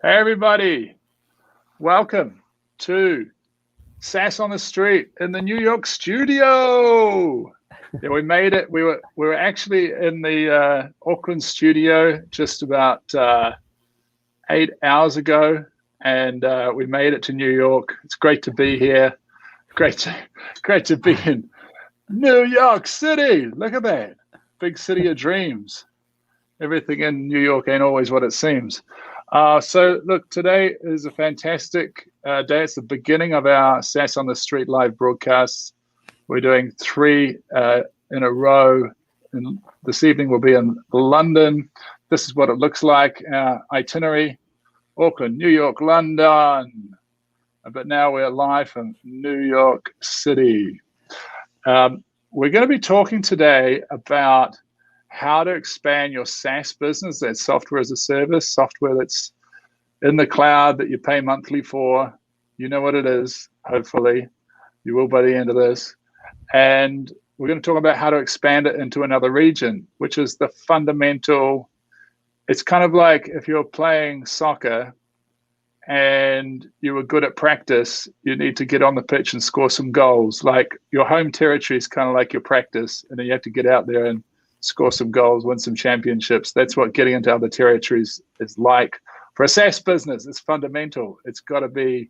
Hey everybody, welcome to SaaS on the Street in the New York studio. Yeah, we made it. We were actually in the Auckland studio just about 8 hours ago, and we made it to New York. It's great to be here. Great to be in New York City. Look at that, big city of dreams. Everything in New York ain't always what it seems. So look, today is a fantastic day. It's the beginning of our SaaS on the Street live broadcasts. We're doing 3 in a row. And this evening we'll be in London. This is what it looks like, our itinerary: Auckland, New York, London. But now we're live from New York City. We're going to be talking today about how to expand your SaaS business. That's software as a service, software that's in the cloud that you pay monthly for. You know what it is, hopefully. You will by the end of this. And we're going to talk about how to expand it into another region, which is the fundamental. It's kind of like if you're playing soccer and you were good at practice, you need to get on the pitch and score some goals. Like your home territory is kind of like your practice, and then you have to get out there and score some goals, win some championships. That's what getting into other territories is like. For a SaaS business, it's fundamental. It's got to be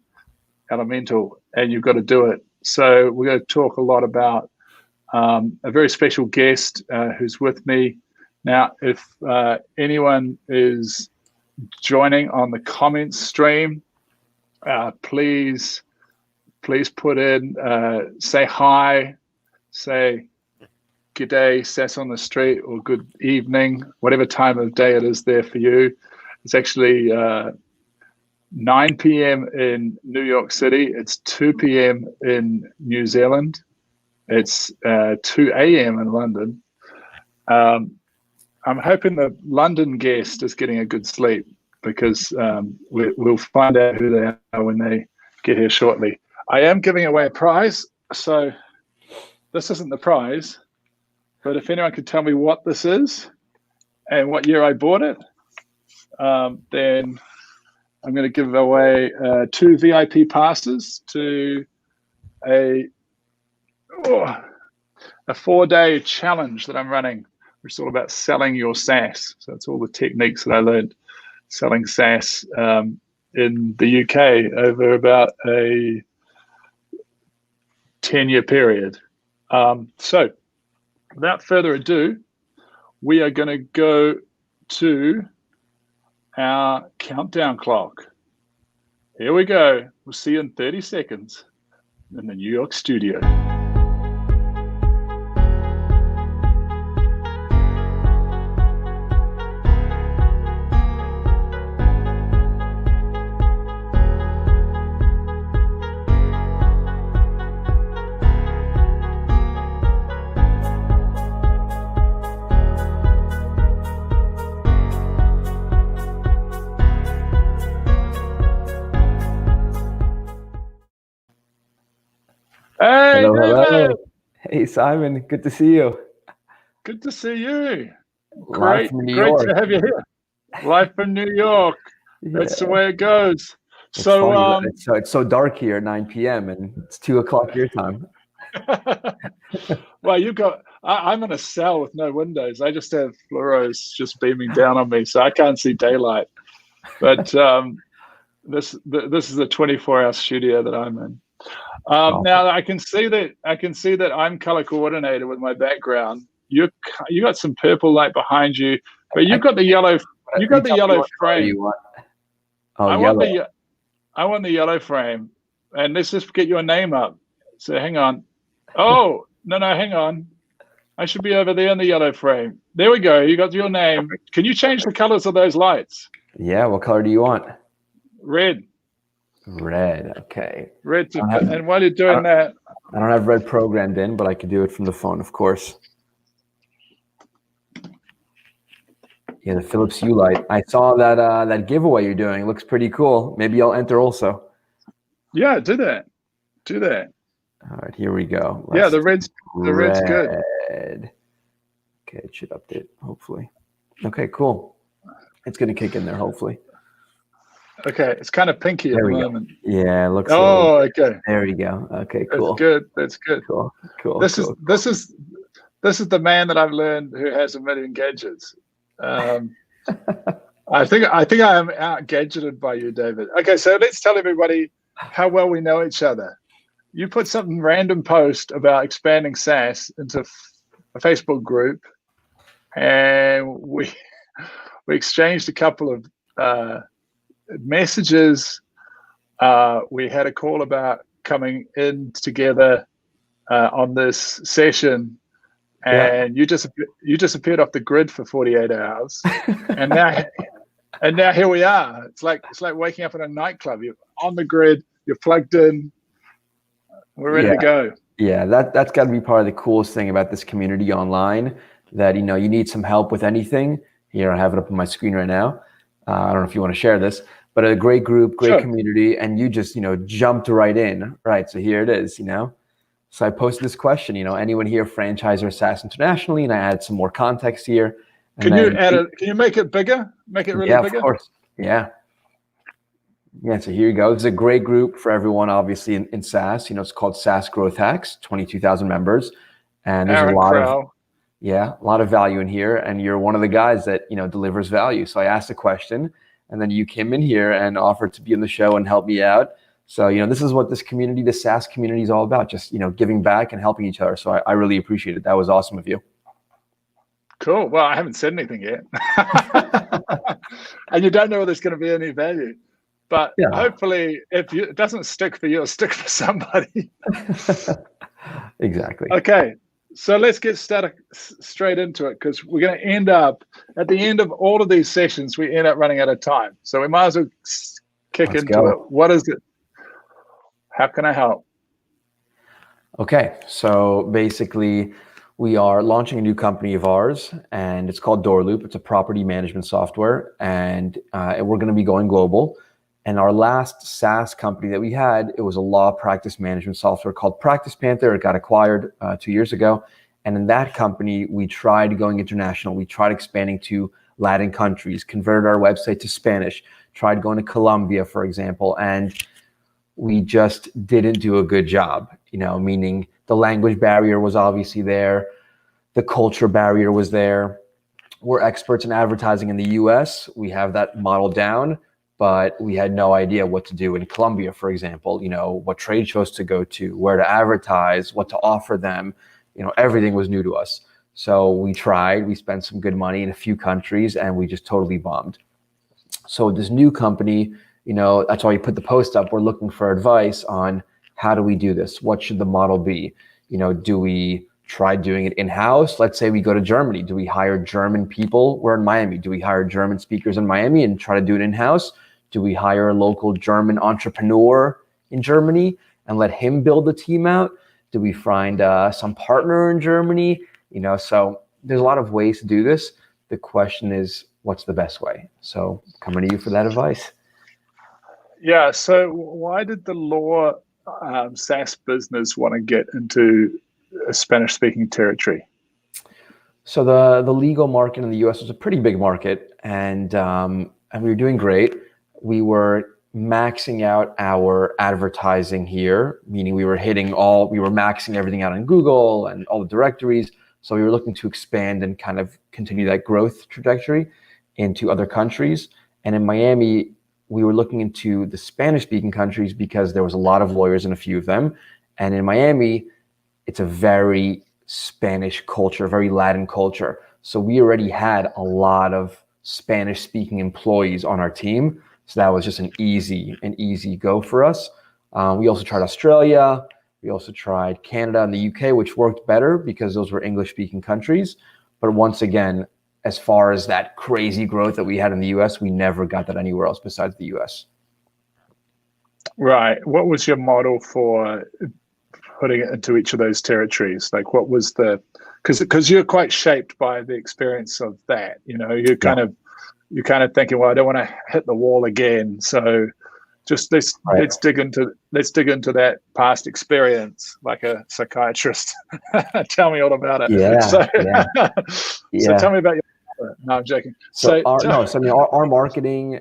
elemental, and you've got to do it. So we're going to talk a lot about a very special guest who's with me. Now, if anyone is joining on the comments stream, please put in, say hi, say g'day, SaaS on the Street, or good evening, whatever time of day it is there for you. It's actually 9 p.m. in New York City. It's 2 p.m. in New Zealand. It's 2 a.m. in London. I'm hoping the London guest is getting a good sleep, because we'll find out who they are when they get here shortly. I am giving away a prize, so this isn't the prize. But if anyone could tell me what this is and what year I bought it, then I'm going to give away 2 VIP passes to a 4-day challenge that I'm running, which is all about selling your SaaS. So it's all the techniques that I learned selling SaaS in the UK over about a 10-year period. So without further ado, we are going to go to our countdown clock. Here we go. We'll see you in 30 seconds in the New York studio. Hey, hello. Hey, Simon. Good to see you. Good to see you. Great to have you here. Live from New York. Yeah. That's the way it goes. It's funny, it's so dark here at 9 p.m. and it's 2 o'clock your time. Well, I'm in a cell with no windows. I just have fluoros just beaming down on me, so I can't see daylight. But this is a 24-hour studio that I'm in. Now I can see that I'm color coordinated with my background. You got some purple light behind you, but you've got the yellow. You got the yellow frame. I want the yellow frame, and let's just get your name up. So hang on. Oh no, hang on. I should be over there in the yellow frame. There we go. You got your name. Can you change the colors of those lights? Yeah. What color do you want? Red. Red, okay. Red, and while you're doing that, I don't have red programmed in, but I can do it from the phone, of course. Yeah, the Philips Hue light. I saw that giveaway you're doing. It looks pretty cool. Maybe I'll enter also. Yeah, do that. All right, here we go. Yeah, the red's good. Okay, it should update, hopefully. Okay, cool. It's going to kick in there, hopefully. Okay, it's kind of pinky at There the we go. moment. Yeah, it looks a little. Oh, okay. There we go. Okay, That's cool. good. That's good. Cool. This is the man that I've learned who has a million gadgets. I think I am out gadgeted by you, David. Okay, so let's tell everybody how well we know each other. You put some random post about expanding SaaS into a Facebook group, and we exchanged a couple of messages. We had a call about coming in together on this session, and you disappeared off the grid for 48 hours, and now here we are. It's like waking up in a nightclub. You're on the grid. You're plugged in. We're ready to go. Yeah, that's got to be part of the coolest thing about this community online. That you need some help with anything. Here, I have it up on my screen right now. I don't know if you want to share this, but a great group, great community, and you just jumped right in. Right, so here it is. So I posted this question. Anyone here franchise or SaaS internationally? And I added some more context here. Can you make it bigger? Make it really bigger? Yeah, of course. Yeah. Yeah, so here you go. This is a great group for everyone, obviously, in SaaS. It's called SaaS Growth Hacks, 22,000 members. And there's a lot of value in here. And you're one of the guys that, delivers value. So I asked a question, and then you came in here and offered to be on the show and help me out. So, this is what this community, the SaaS community, is all about, just, giving back and helping each other. So I really appreciate it. That was awesome of you. Cool. Well, I haven't said anything yet. And you don't know whether there's going to be any value. But hopefully, if it doesn't stick for you, it'll stick for somebody. Exactly. Okay. So let's get started straight into it, because we're going to end up, at the end of all of these sessions, we end up running out of time. So we might as well kick into it. What is it? How can I help? Okay. So basically, we are launching a new company of ours, and it's called Doorloop. It's a property management software, and we're going to be going global. And our last SaaS company that we had, it was a law practice management software called Practice Panther. It got acquired 2 years ago. And in that company, we tried going international. We tried expanding to Latin countries, converted our website to Spanish, tried going to Colombia, for example, and we just didn't do a good job, meaning the language barrier was obviously there. The culture barrier was there. We're experts in advertising in the US. We have that model down, but we had no idea what to do in Colombia, for example, what trade shows to go to, where to advertise, what to offer them. Everything was new to us. So we spent some good money in a few countries, and we just totally bombed. So this new company, that's why we put the post up. We're looking for advice on how do we do this? What should the model be? Do we try doing it in-house? Let's say we go to Germany. Do we hire German people? We're in Miami. Do we hire German speakers in Miami and try to do it in-house? Do we hire a local German entrepreneur in Germany and let him build the team out? Do we find some partner in Germany? So there's a lot of ways to do this. The question is, what's the best way? So coming to you for that advice. Yeah. So why did the law SaaS business want to get into a Spanish-speaking territory? So the legal market in the U.S. was a pretty big market, and we were doing great. We were maxing out our advertising here, meaning we were maxing everything out on Google and all the directories. So we were looking to expand and kind of continue that growth trajectory into other countries. And in Miami, we were looking into the Spanish-speaking countries because there was a lot of lawyers in a few of them. And in Miami, it's a very Spanish culture, very Latin culture. So we already had a lot of Spanish-speaking employees on our team. So that was just an easy go for us. We also tried Australia. We also tried Canada and the UK, which worked better because those were English-speaking countries. But once again, as far as that crazy growth that we had in the US, we never got that anywhere else besides the US. Right. What was your model for putting it into each of those territories? Like, what was because you're quite shaped by the experience of that, you're kind of thinking, well, I don't want to hit the wall again. So just let's dig into that past experience like a psychiatrist. Tell me all about it. So tell me about your. No, I'm joking. Our marketing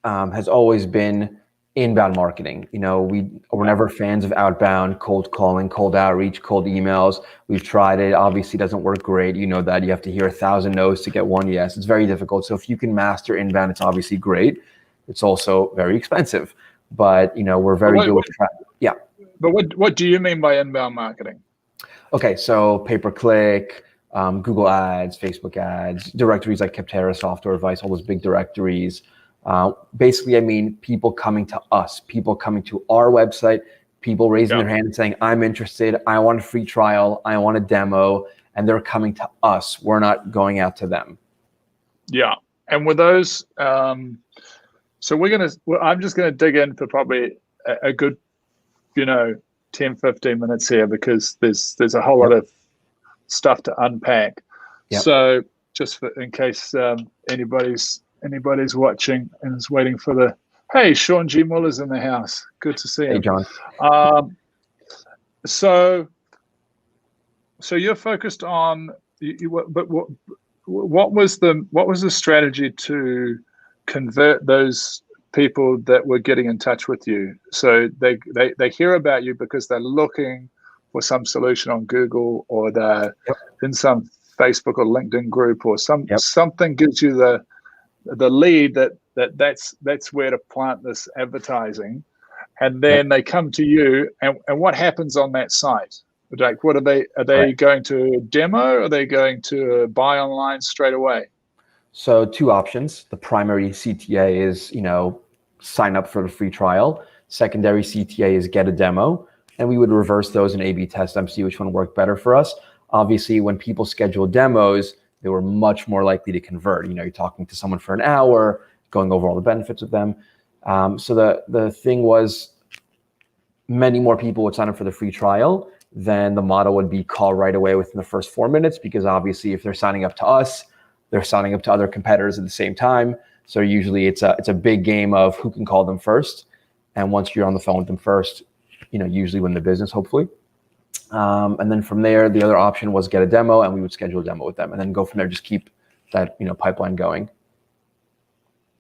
has always been inbound marketing. We're never fans of outbound, cold calling, cold outreach, cold emails. We've tried it. Obviously, it doesn't work great. You know that you have to hear 1,000 no's to get one yes. It's very difficult. So if you can master inbound, it's obviously great. It's also very expensive, but we're very good with yeah. But what do you mean by inbound marketing? Okay, so pay-per-click, Google Ads, Facebook Ads, directories like Capterra, Software Advice, all those big directories. Basically, I mean people coming to us, people coming to our website, people raising their hand and saying, I'm interested, I want a free trial, I want a demo, and they're coming to us. We're not going out to them. Yeah, and with those, so I'm just gonna dig in for probably a good, 10, 15 minutes here, because there's a whole lot of stuff to unpack. Yep. So just in case anybody's watching and is waiting for hey, Sean G. Muller's in the house. Good to see him. Hey, John. So you're focused on, but what was the strategy to convert those people that were getting in touch with you? So they hear about you because they're looking for some solution on Google, or they're in some Facebook or LinkedIn group, or something gives you the lead that's where to plant this advertising, and then they come to you, and what happens on that site? Like, what are they going to demo, or are they going to buy online straight away? So 2 options. The primary CTA is, sign up for the free trial. Secondary CTA is get a demo. And we would reverse those and A/B test them, see which one worked better for us. Obviously, when people schedule demos, they were much more likely to convert. You're talking to someone for an hour, going over all the benefits of them. So the thing was, many more people would sign up for the free trial. Then the model would be call right away within the first 4 minutes, because obviously if they're signing up to us, they're signing up to other competitors at the same time. So usually it's a big game of who can call them first. And once you're on the phone with them first, usually win the business, hopefully. And then from there, the other option was get a demo, and we would schedule a demo with them, and then go from there. Just keep that pipeline going.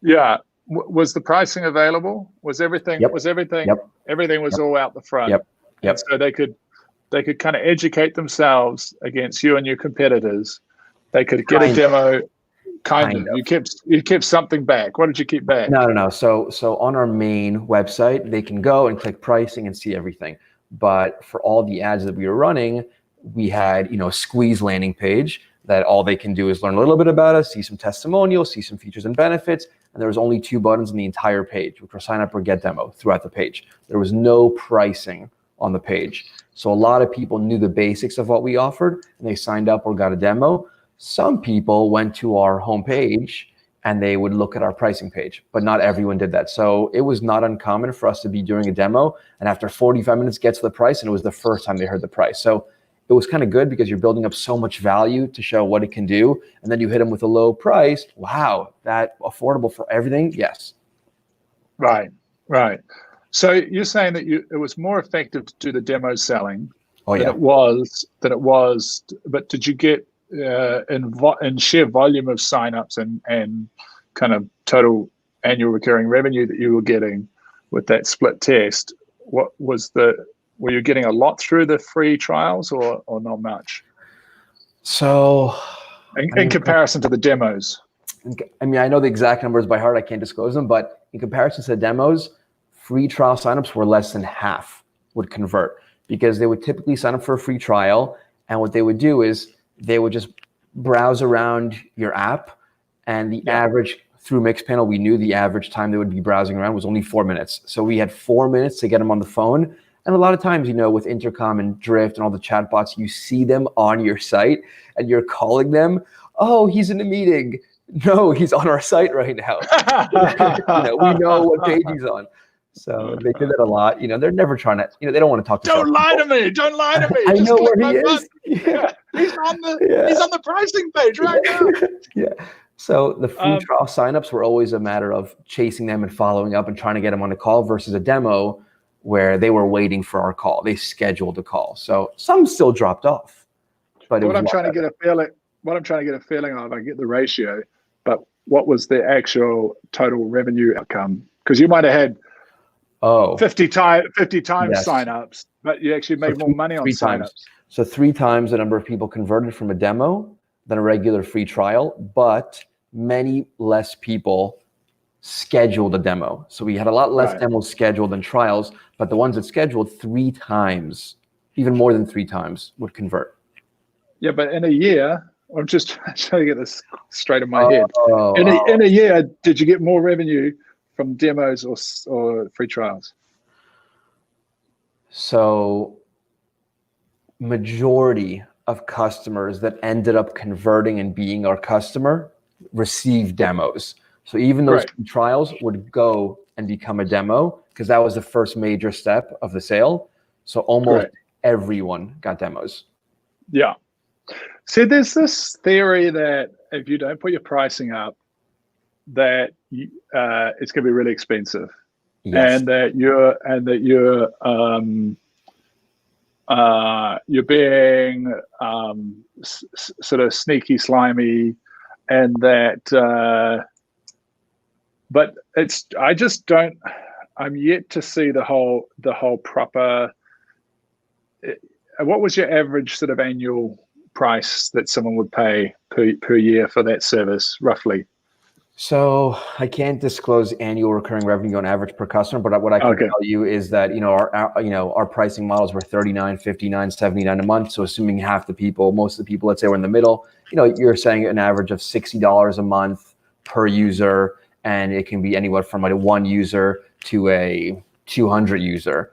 Yeah. Was the pricing available? Was everything? Yep. Was everything? Yep. Everything was all out the front. Yep. So they could kind of educate themselves against you and your competitors. They could get a demo. Kind of. You kept something back. What did you keep back? No. So on our main website, they can go and click pricing and see everything. But for all the ads that we were running, we had a squeeze landing page that all they can do is learn a little bit about us, see some testimonials, see some features and benefits. And there was only 2 buttons on the entire page, which were sign up or get demo throughout the page. There was no pricing on the page. So a lot of people knew the basics of what we offered, and they signed up or got a demo. Some people went to our homepage and they would look at our pricing page, but not everyone did that. So it was not uncommon for us to be doing a demo, and after 45 minutes get to the price, and it was the first time they heard the price. So it was kind of good, because you're building up so much value to show what it can do, and then you hit them with a low price. Wow, that affordable for everything? Yes. Right. So you're saying that it was more effective to do the demo selling than it was. But did you get in sheer volume of signups and kind of total annual recurring revenue that you were getting with that split test? Were you getting a lot through the free trials, or not much? So in comparison to the demos? I mean, I know the exact numbers by heart. I can't disclose them, but in comparison to the demos, free trial signups were less than half would convert, because they would typically sign up for a free trial. And what they would do is they would just browse around your app, and the average through Mixpanel, we knew the average time they would be browsing around was only 4 minutes. So we had 4 minutes to get them on the phone. And a lot of times, with Intercom and Drift and all the chatbots, you see them on your site and you're calling them. Oh, he's in a meeting. No, he's on our site right now. We know what page he's on. So they did that a lot. They're never trying to, they don't want to talk to Don't lie to me. Don't lie to me. I know where he is. Yeah. He's on the pricing page right now. Yeah. So the free trial signups were always a matter of chasing them and following up and trying to get them on a call, versus a demo where they were waiting for our call. They scheduled a call. So some still dropped off. But what I'm trying to get a feeling of, I get the ratio, but what was the actual total revenue outcome? Because you might have had 50 times Yes. signups, but you actually made more money on signups. So 3 times the number of people converted from a demo than a regular free trial, but many less people scheduled a demo. So we had a lot less demos scheduled than trials, but the ones that scheduled 3 times, even more than 3 times, would convert. Yeah, but in a year, I'm just trying to get this straight in my head. In a year, did you get more revenue from demos or free trials? So majority of customers that ended up converting and being our customer received demos. So even those trials would go and become a demo because that was the first major step of the sale. So almost everyone got demos. Yeah. See, there's this theory that if you don't put your pricing up, that it's going to be really expensive, and that you're being sort of sneaky, slimy, and that. But I just don't. I'm yet to see the whole proper. What was your average sort of annual price that someone would pay per year for that service, roughly? So I can't disclose annual recurring revenue on average per customer, but what I can tell you is that our pricing models were $39, $59, $79 a month. So assuming half the people, most of the people, let's say, were in the middle, you're saying an average of $60 a month per user, and it can be anywhere from like a 1 user to a 200 user.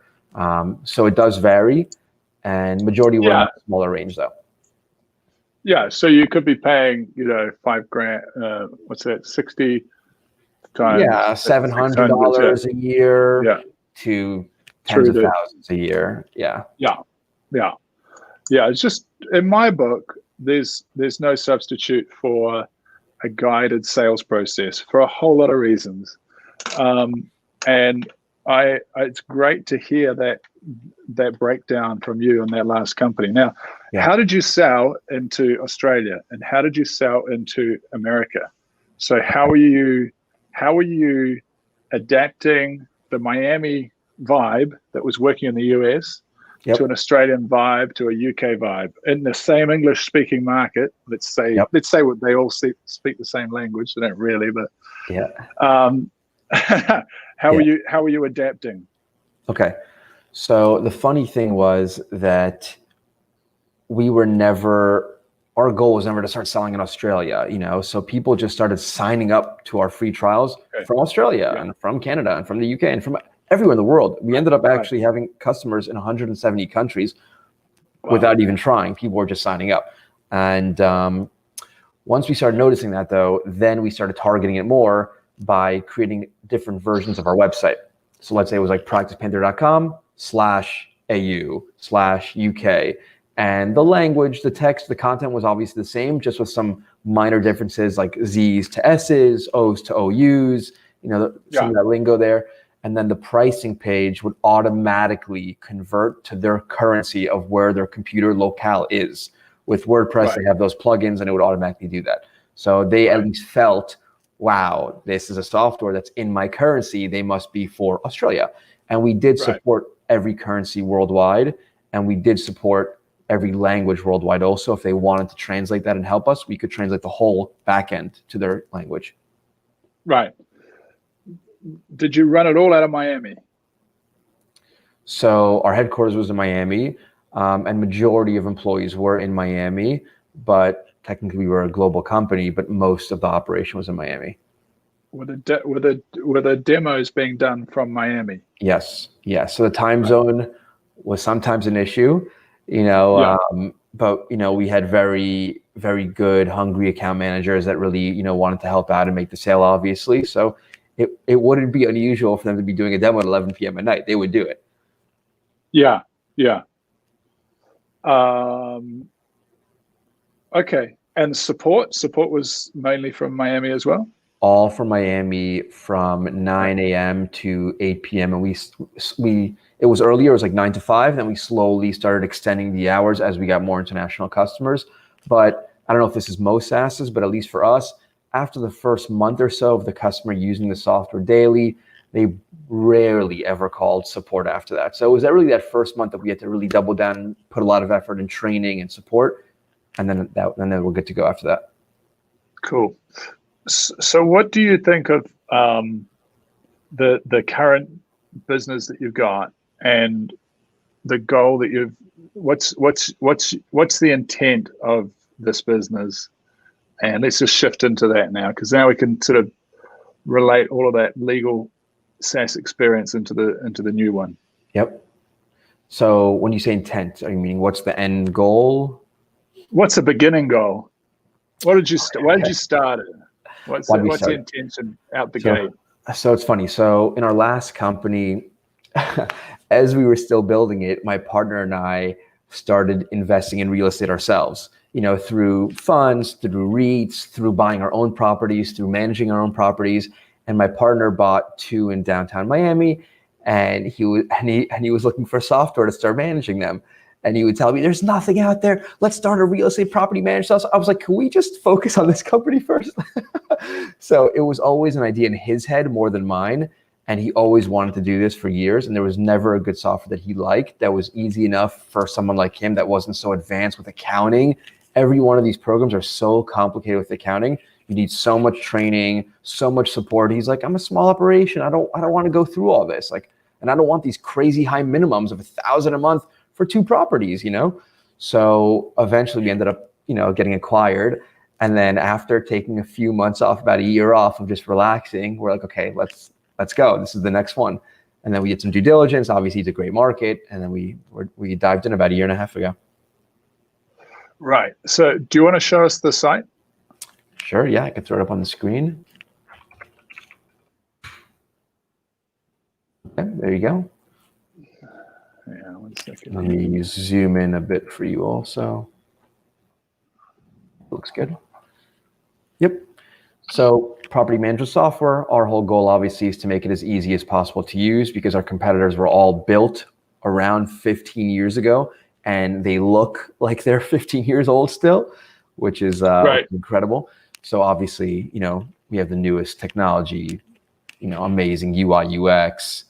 So it does vary, and majority were in a smaller range though. Yeah, so you could be paying, $5,000. What's that? 60 times. Yeah, $700 a year to tens of thousands a year. Yeah. It's just, in my book, there's no substitute for a guided sales process for a whole lot of reasons, and it's great to hear that breakdown from you in that last company. Now, how did you sell into Australia, and how did you sell into America? So how are you adapting the Miami vibe that was working in the US to an Australian vibe, to a UK vibe in the same English speaking market? Let's say what they all speak the same language. They don't really, but how are you adapting? Okay. So the funny thing was that our goal was never to start selling in Australia, so people just started signing up to our free trials from Australia and from Canada and from the UK and from everywhere in the world. We ended up actually having customers in 170 countries without even trying. People were just signing up. And once we started noticing that, though, then we started targeting it more by creating different versions of our website. So let's say it was like practicepanther.com/AU/UK. And the language, the text, the content was obviously the same, just with some minor differences like Z's to S's, O's to OU's, some of that lingo there. And then the pricing page would automatically convert to their currency of where their computer locale is. With WordPress, they have those plugins, and it would automatically do that. So they at least felt, wow, this is a software that's in my currency. They must be for Australia. And we did support every currency worldwide, and we did support every language worldwide also. If they wanted to translate that and help us, we could translate the whole backend to their language. Right. Did you run it all out of Miami? So our headquarters was in Miami, and majority of employees were in Miami, but technically we were a global company, but most of the operation was in Miami. Were the demos being done from Miami? Yes. So the time zone was sometimes an issue, but we had very, very good, hungry account managers that really, wanted to help out and make the sale, obviously. So it wouldn't be unusual for them to be doing a demo at 11 p.m. at night. They would do it. Yeah. Okay. And support was mainly from Miami as well? All from Miami from 9 a.m. to 8 p.m. And it was earlier, it was like 9 to 5. Then we slowly started extending the hours as we got more international customers. But I don't know if this is most SaaSes, but at least for us, after the first month or so of the customer using the software daily, they rarely ever called support after that. So it was that really that first month that we had to really double down and put a lot of effort in training and support, and then we're good to go after that. Cool. So what do you think of the current business that you've got and the goal that you've? What's the intent of this business? And let's just shift into that now, because now we can sort of relate all of that legal SaaS experience into the new one. Yep. So when you say intent, are you meaning what's the end goal? What's the beginning goal? Why did you start it? What's the intention out the gate? So it's funny. So in our last company, as we were still building it, my partner and I started investing in real estate ourselves, through funds, through REITs, through buying our own properties, through managing our own properties. And my partner bought 2 in downtown Miami, and he was looking for software to start managing them. And he would tell me, there's nothing out there. Let's start a real estate property management. I was like, can we just focus on this company first? So it was always an idea in his head more than mine. And he always wanted to do this for years. And there was never a good software that he liked that was easy enough for someone like him that wasn't so advanced with accounting. Every one of these programs are so complicated with accounting. You need so much training, so much support. He's like, I'm a small operation. I don't want to go through all this. And I don't want these crazy high minimums of $1,000 a month for 2 properties, So eventually we ended up, getting acquired. And then after taking a few months off, about a year off of just relaxing, we're like, okay, let's go. This is the next one. And then we did some due diligence. Obviously, it's a great market. And then we dived in about a year and a half ago. Right. So do you want to show us the site? Sure. Yeah, I can throw it up on the screen. Okay, there you go. Yeah, 1 second. Let me zoom in a bit for you also. Looks good. Yep. So property management software, our whole goal obviously is to make it as easy as possible to use, because our competitors were all built around 15 years ago and they look like they're 15 years old still, which is incredible. So obviously, we have the newest technology, amazing UI, UX.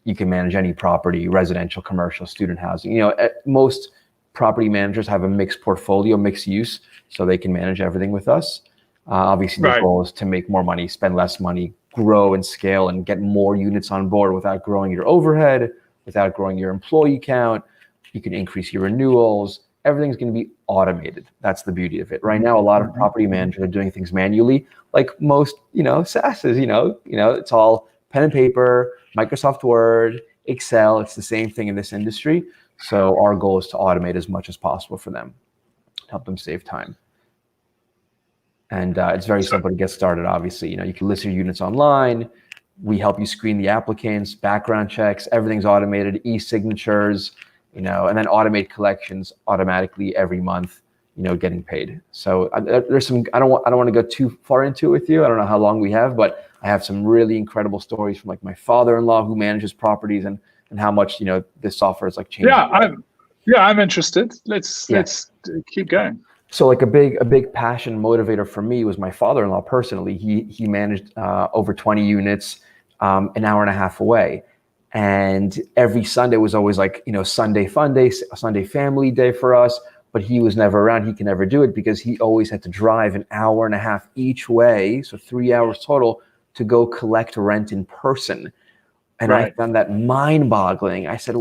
You can manage any property, residential, commercial, student housing. Most property managers have a mixed portfolio, mixed use, so they can manage everything with us. Obviously, the goal is to make more money, spend less money, grow and scale, and get more units on board without growing your overhead, without growing your employee count. You can increase your renewals. Everything's going to be automated. That's the beauty of it. Right now, a lot of property managers are doing things manually, like most, SaaSes. It's all pen and paper, Microsoft Word, Excel. It's the same thing in this industry. So our goal is to automate as much as possible for them, help them save time. And it's very simple to get started. Obviously, you can list your units online. We help you screen the applicants, background checks. Everything's automated, e-signatures, and then automate collections automatically every month, getting paid. So there's some. I don't want to go too far into it with you. I don't know how long we have, but I have some really incredible stories from like my father-in-law who manages properties and how much this software is like changing. I'm interested. Let's keep going. So like a big passion motivator for me was my father-in-law personally. He managed over 20 units an hour and a half away. And every Sunday was always like, Sunday fun day, Sunday family day for us, but he was never around. He can never do it because he always had to drive an hour and a half each way. So 3 hours total to go collect rent in person. And I found that mind-boggling. I said,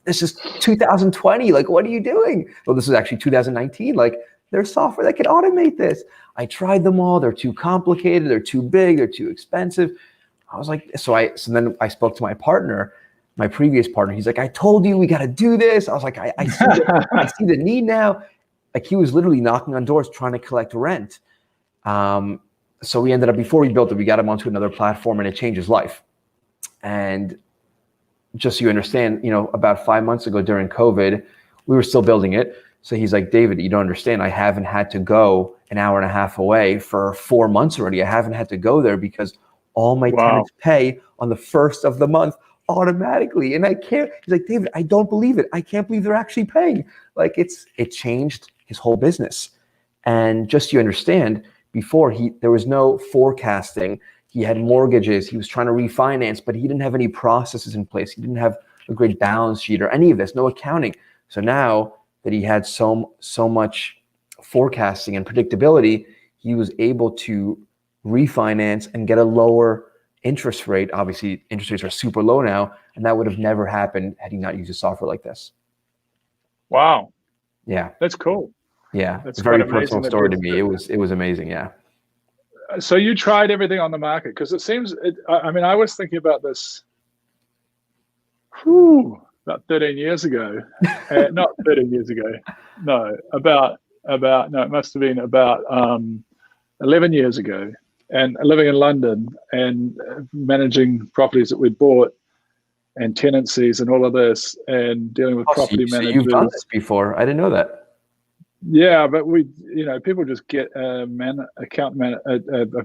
this is 2020. Like, what are you doing? Well, this is actually 2019. Like, there's software that can automate this. I tried them all. They're too complicated. They're too big. They're too expensive. I was like, so then I spoke to my partner, my previous partner. He's like, I told you we got to do this. I was like, I see the need now. Like he was literally knocking on doors trying to collect rent. So we ended up, before we built it, we got him onto another platform and it changed his life. And just so you understand, about 5 months ago during COVID, we were still building it. So he's like, David, you don't understand. I haven't had to go an hour and a half away for 4 months already. I haven't had to go there because all my tenants pay on the first of the month automatically. And I can't, he's like, David, I don't believe it. I can't believe they're actually paying. Like it changed his whole business. And just so you understand, before there was no forecasting. He had mortgages. He was trying to refinance, but he didn't have any processes in place. He didn't have a great balance sheet or any of this, no accounting. So now that he had so much forecasting and predictability, he was able to refinance and get a lower interest rate. Obviously, interest rates are super low now, and that would have never happened had he not used a software like this. Wow. Yeah. That's cool. Yeah. That's It's a very quite amazing personal story to me. It was amazing. Yeah. So you tried everything on the market, because it seems, I mean, I was thinking about this about 13 years ago. Not 13 years ago. No, no, it must have been about 11 years ago. And living in London and managing properties that we'd bought and tenancies and all of this, and dealing with property managers. You've done this before. I didn't know that. Yeah, but people just get a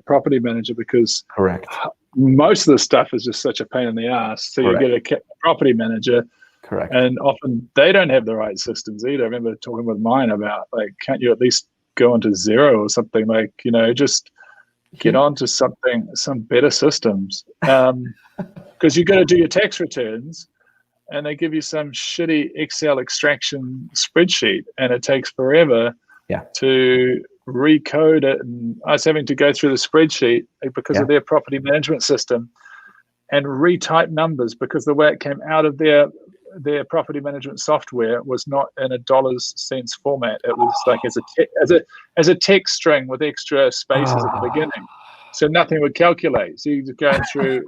property manager because Correct. most of the stuff is just such a pain in the ass. So Correct. You get a property manager. Correct. And often they don't have the right systems either. I remember talking with mine about, like, can't you at least go onto Xero or something, like, just get onto some better systems. Because you got to do your tax returns, and they give you some shitty Excel extraction spreadsheet, and it takes forever to recode it. And I was having to go through the spreadsheet because of their property management system and retype numbers, because the way it came out of their property management software was not in a dollars cents format. It was like as a text string with extra spaces at the beginning. So nothing would calculate. So you're going through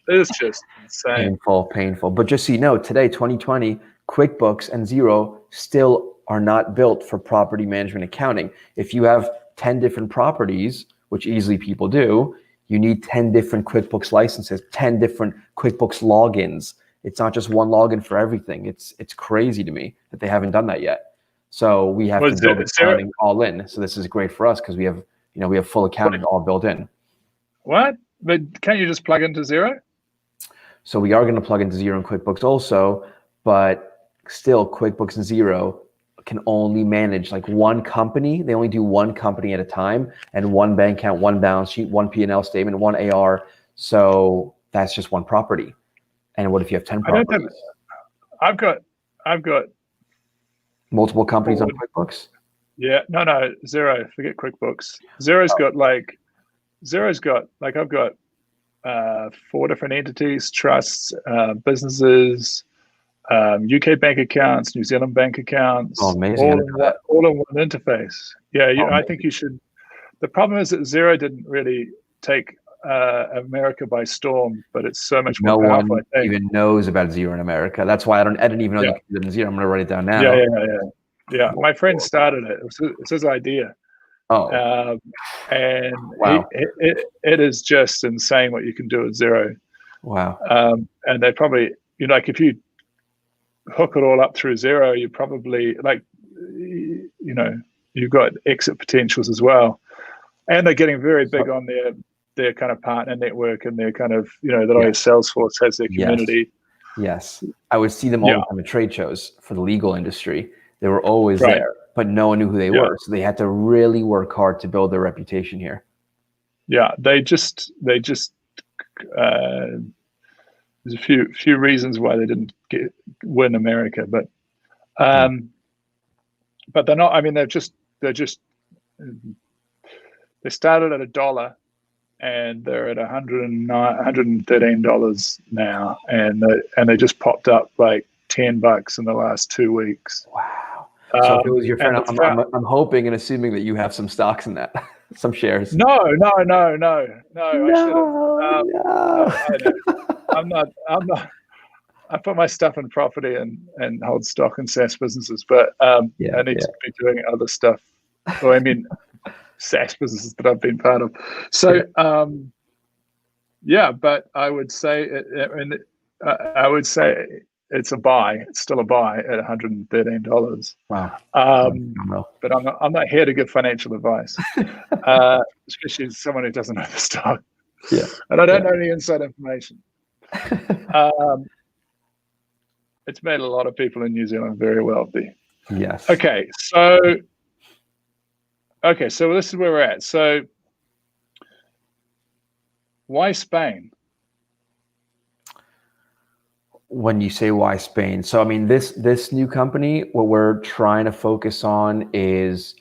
it's just insane. Painful. But just so you know, today, 2020, QuickBooks and Xero still are not built for property management accounting. If you have 10 different properties, which easily people do, you need 10 different QuickBooks licenses, 10 different QuickBooks logins. It's not just one login for everything. It's crazy to me that they haven't done that yet. So we have to build accounting all in. So this is great for us because we have full accounting all built in. What? But can't you just plug into Xero? So we are going to plug into Xero and QuickBooks also, but still QuickBooks and Xero can only manage like one company. They only do one company at a time, and one bank account, one balance sheet, one P&L statement, one AR. So that's just one property. And what if you have 10 properties? I've got multiple companies on QuickBooks. Yeah, no, Xero. Forget QuickBooks. Xero's got like I've got 4 different entities: trusts, businesses, UK bank accounts, New Zealand bank accounts. Oh, amazing! All in one interface. Yeah, I think you should. The problem is that Xero didn't really take America by storm, but it's so much more powerful. No one even knows about Xero in America. That's why I didn't even know you could do it in Xero. I'm going to write it down now. Yeah. My friend started it. It's his idea. Oh. And wow. It is just insane what you can do with Xero. Wow. And they probably, like if you hook it all up through Xero, you probably you've got exit potentials as well. And they're getting very big on their kind of partner network, and their kind of, that always Salesforce has their community. Yes. I would see them all the time at trade shows for the legal industry. They were always there, but no one knew who they were. So they had to really work hard to build their reputation here. Yeah, there's a few reasons why they didn't win America, but they're not. I mean, they started at $1, and they're at $113 now, and they just popped up like $10 in the last 2 weeks. Wow. So if it was your friend, I'm hoping and assuming that you have some stocks in that, some shares. No. I should have. I'm not. I put my stuff in property and hold stock in SaaS businesses, but I need to be doing other stuff. Or I mean, SaaS businesses that I've been part of. So but I would say it's a buy. It's still a buy at $113. Wow. But I'm not here to give financial advice, especially as someone who doesn't know the stock. Yeah. And I don't know any inside information. It's made a lot of people in New Zealand very wealthy. Yes. Okay, so this is where we're at. So Why Spain? When you say why Spain, so I mean this new company, what we're trying to focus on is,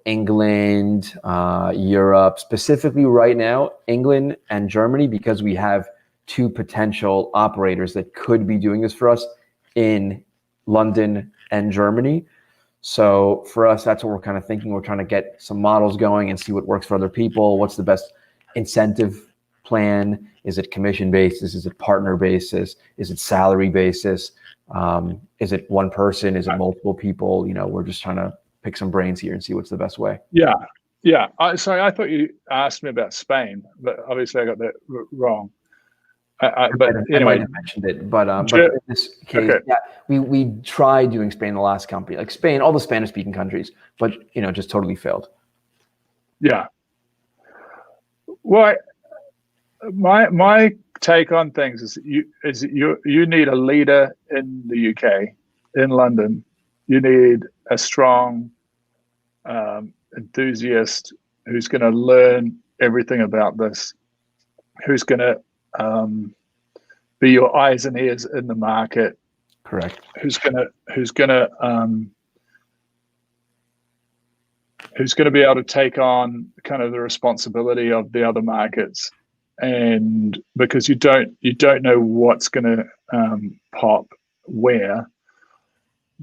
England, Europe, specifically right now, England and Germany, because we have two potential operators that could be doing this for us in London and Germany. So for us, that's what we're kind of thinking. We're trying to get some models going and see what works for other people. What's the best incentive plan? Is it commission basis? Is it partner basis? Is it salary basis? Is it one person? Is it multiple people? We're just trying to pick some brains here and see what's the best way. Yeah. Sorry, I thought you asked me about Spain, but obviously I got that wrong. But I anyway, might have mentioned it, but in this case, okay. yeah, we tried doing Spain, the last company, like Spain, all the Spanish-speaking countries, but just totally failed. Yeah. Well, my take on things is you need a leader in the UK, in London. You need a strong enthusiast who's going to learn everything about this, who's going to be your eyes and ears in the market. Correct. Who's going to be able to take on kind of the responsibility of the other markets, and because you don't know what's going to pop where,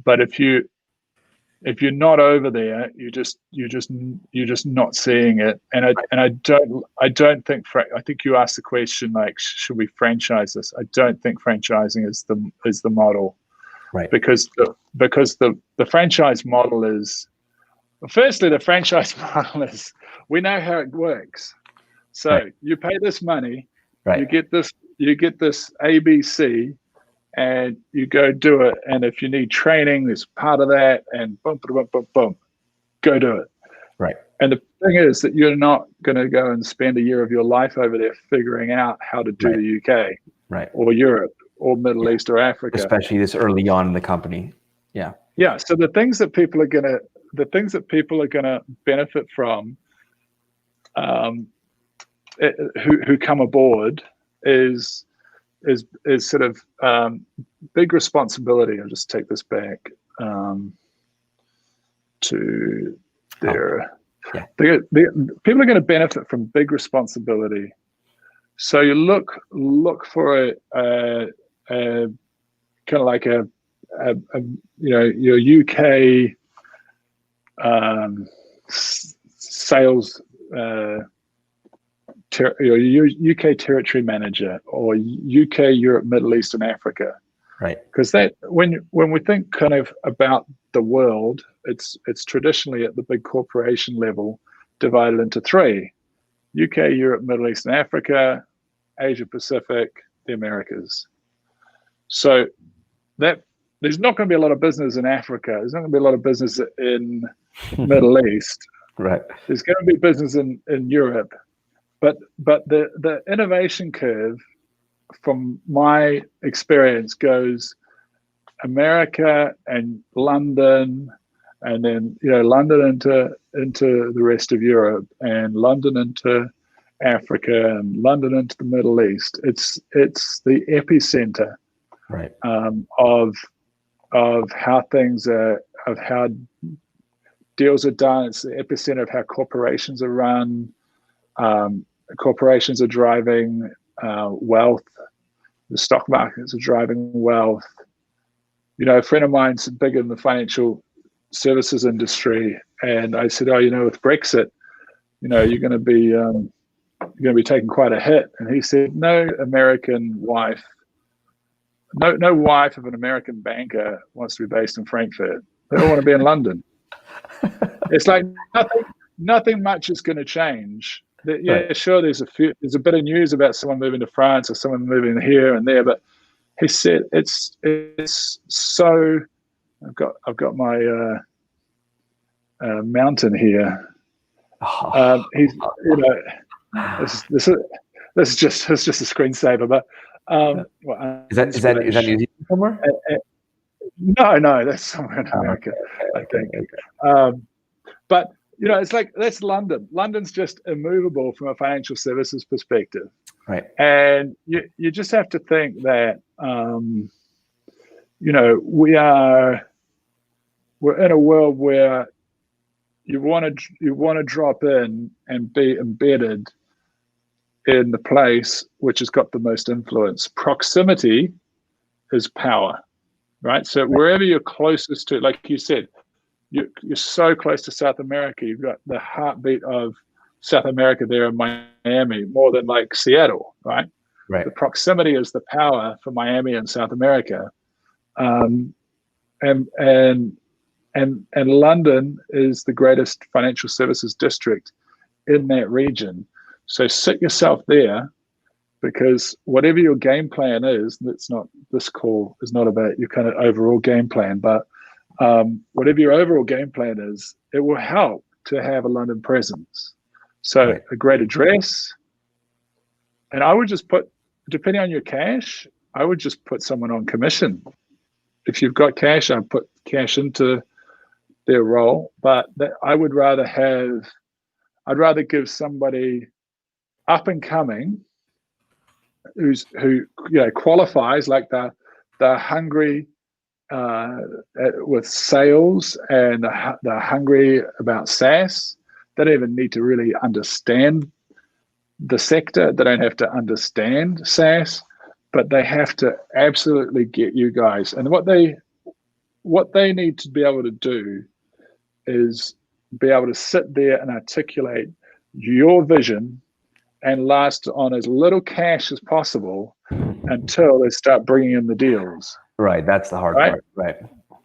but if you're not over there, you're just not seeing it. And I don't think, I think you asked the question, like, should we franchise this? I don't think franchising is the model, right? Because the franchise model is, firstly, the franchise model is, we know how it works. So right. You pay this money, right. You get this ABC, and you go do it. And if you need training, there's part of that, and boom, boom, boom, boom, go do it. Right. And the thing is that you're not going to go and spend a year of your life over there figuring out how to do right. the UK, right, or Europe, or Middle East, or Africa, especially this early on in the company. Yeah. Yeah. So the things that people are gonna benefit from, who come aboard, is sort of big responsibility. I'll just take this back to there. Yeah. People are going to benefit from big responsibility. So you look for a kind of like a your UK sales. Your UK territory manager, or UK, Europe, Middle East, and Africa, right? Because that when we think kind of about the world, it's traditionally at the big corporation level divided into three: UK, Europe, Middle East, and Africa, Asia Pacific, the Americas. So that there's not going to be a lot of business in Africa. There's not going to be a lot of business in Middle East. Right. There's going to be business in Europe. But the innovation curve, from my experience, goes America and London, and then London into the rest of Europe, and London into Africa, and London into the Middle East. It's the epicenter, right, of how things are, of how deals are done. It's the epicenter of how corporations are run. Corporations are driving wealth. The stock markets are driving wealth. A friend of mine's big in the financial services industry, and I said, with Brexit, you're going to be taking quite a hit. And he said, no wife of an American banker wants to be based in Frankfurt. They all want to be in London. It's like nothing much is going to change. Yeah, right. Sure. There's a bit of news about someone moving to France or someone moving here and there, but he said it's so. I've got my mountain here. He's this is just a screensaver, but is that New Zealand somewhere? No, that's somewhere in America, I think. Okay. But it's like, that's London. London's just immovable from a financial services perspective. Right. And you just have to think that, we're in a world where you want to drop in and be embedded in the place which has got the most influence. Proximity is power, right? So wherever you're closest to, like you said, you're so close to South America. You've got the heartbeat of South America there in Miami, more than like Seattle, right? Right. The proximity is the power for Miami and South America, and London is the greatest financial services district in that region. So sit yourself there, because whatever your game plan is, this call is not about your kind of overall game plan, but whatever your overall game plan is, it will help to have a London presence. So a great address, and I would just put, depending on your cash, I would just put someone on commission. If you've got cash, I'd put cash into their role, but I'd rather give somebody up and coming who qualifies, like the hungry with sales, and they're hungry about SaaS. They don't even need to really understand the sector. They don't have to understand SaaS, but they have to absolutely get you guys. And what they need to be able to do is be able to sit there and articulate your vision and last on as little cash as possible until they start bringing in the deals. Right. That's the hard part.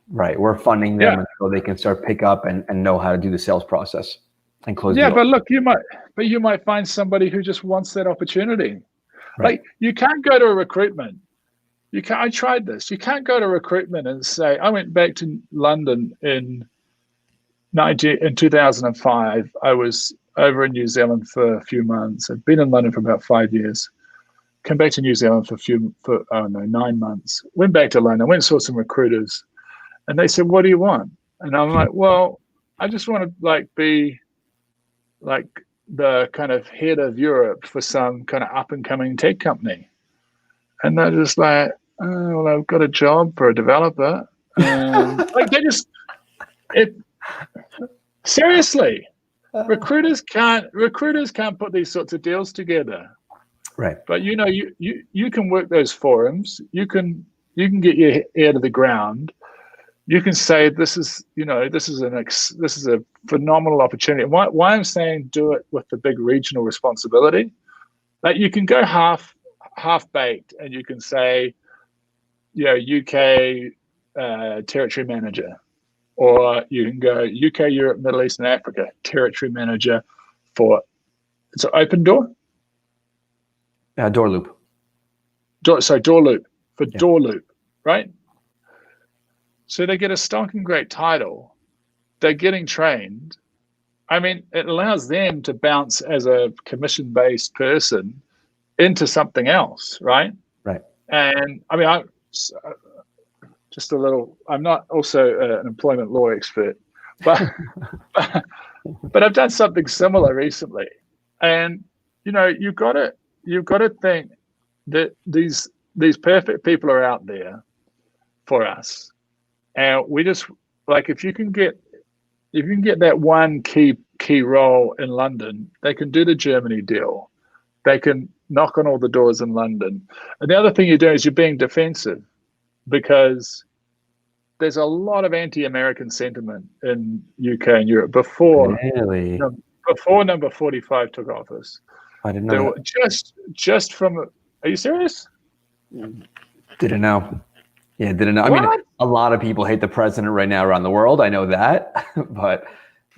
Right. We're funding them until they can start pick up and know how to do the sales process and close deals. But look, you might find somebody who just wants that opportunity. Right. Like, you can't go to a recruitment. I tried this. You can't go to recruitment and say, I went back to London in 2005. I was over in New Zealand for a few months. I'd been in London for about 5 years. Came back to New Zealand for 9 months. Went back to London. Went and saw some recruiters, and they said, "What do you want?" And I'm like, "Well, I just want to be like the kind of head of Europe for some kind of up and coming tech company." And they're just like, "Oh, well, I've got a job for a developer." Seriously. Recruiters can't put these sorts of deals together. Right. But you can work those forums. You can get your ear to the ground. You can say this is a phenomenal opportunity. Why I'm saying do it with the big regional responsibility. Like, you can go half baked, and you can say, UK territory manager. Or you can go UK, Europe, Middle East, and Africa, territory manager for, it's an open door? Door loop. Door loop, door loop, right? So they get a stonking great title. They're getting trained. I mean, it allows them to bounce as a commission-based person into something else, right? Right. And I mean, I'm not also an employment law expert, but I've done something similar recently. And you've got to think that these perfect people are out there for us, and we just, like, if you can get that one key role in London, they can do the Germany deal. They can knock on all the doors in London. And the other thing you're doing is you're being defensive, because there's a lot of anti-American sentiment in UK and Europe before number 45 took office. I didn't know. Just from, are you serious? Didn't know. Yeah, didn't know. What? I mean, a lot of people hate the president right now around the world. I know that, but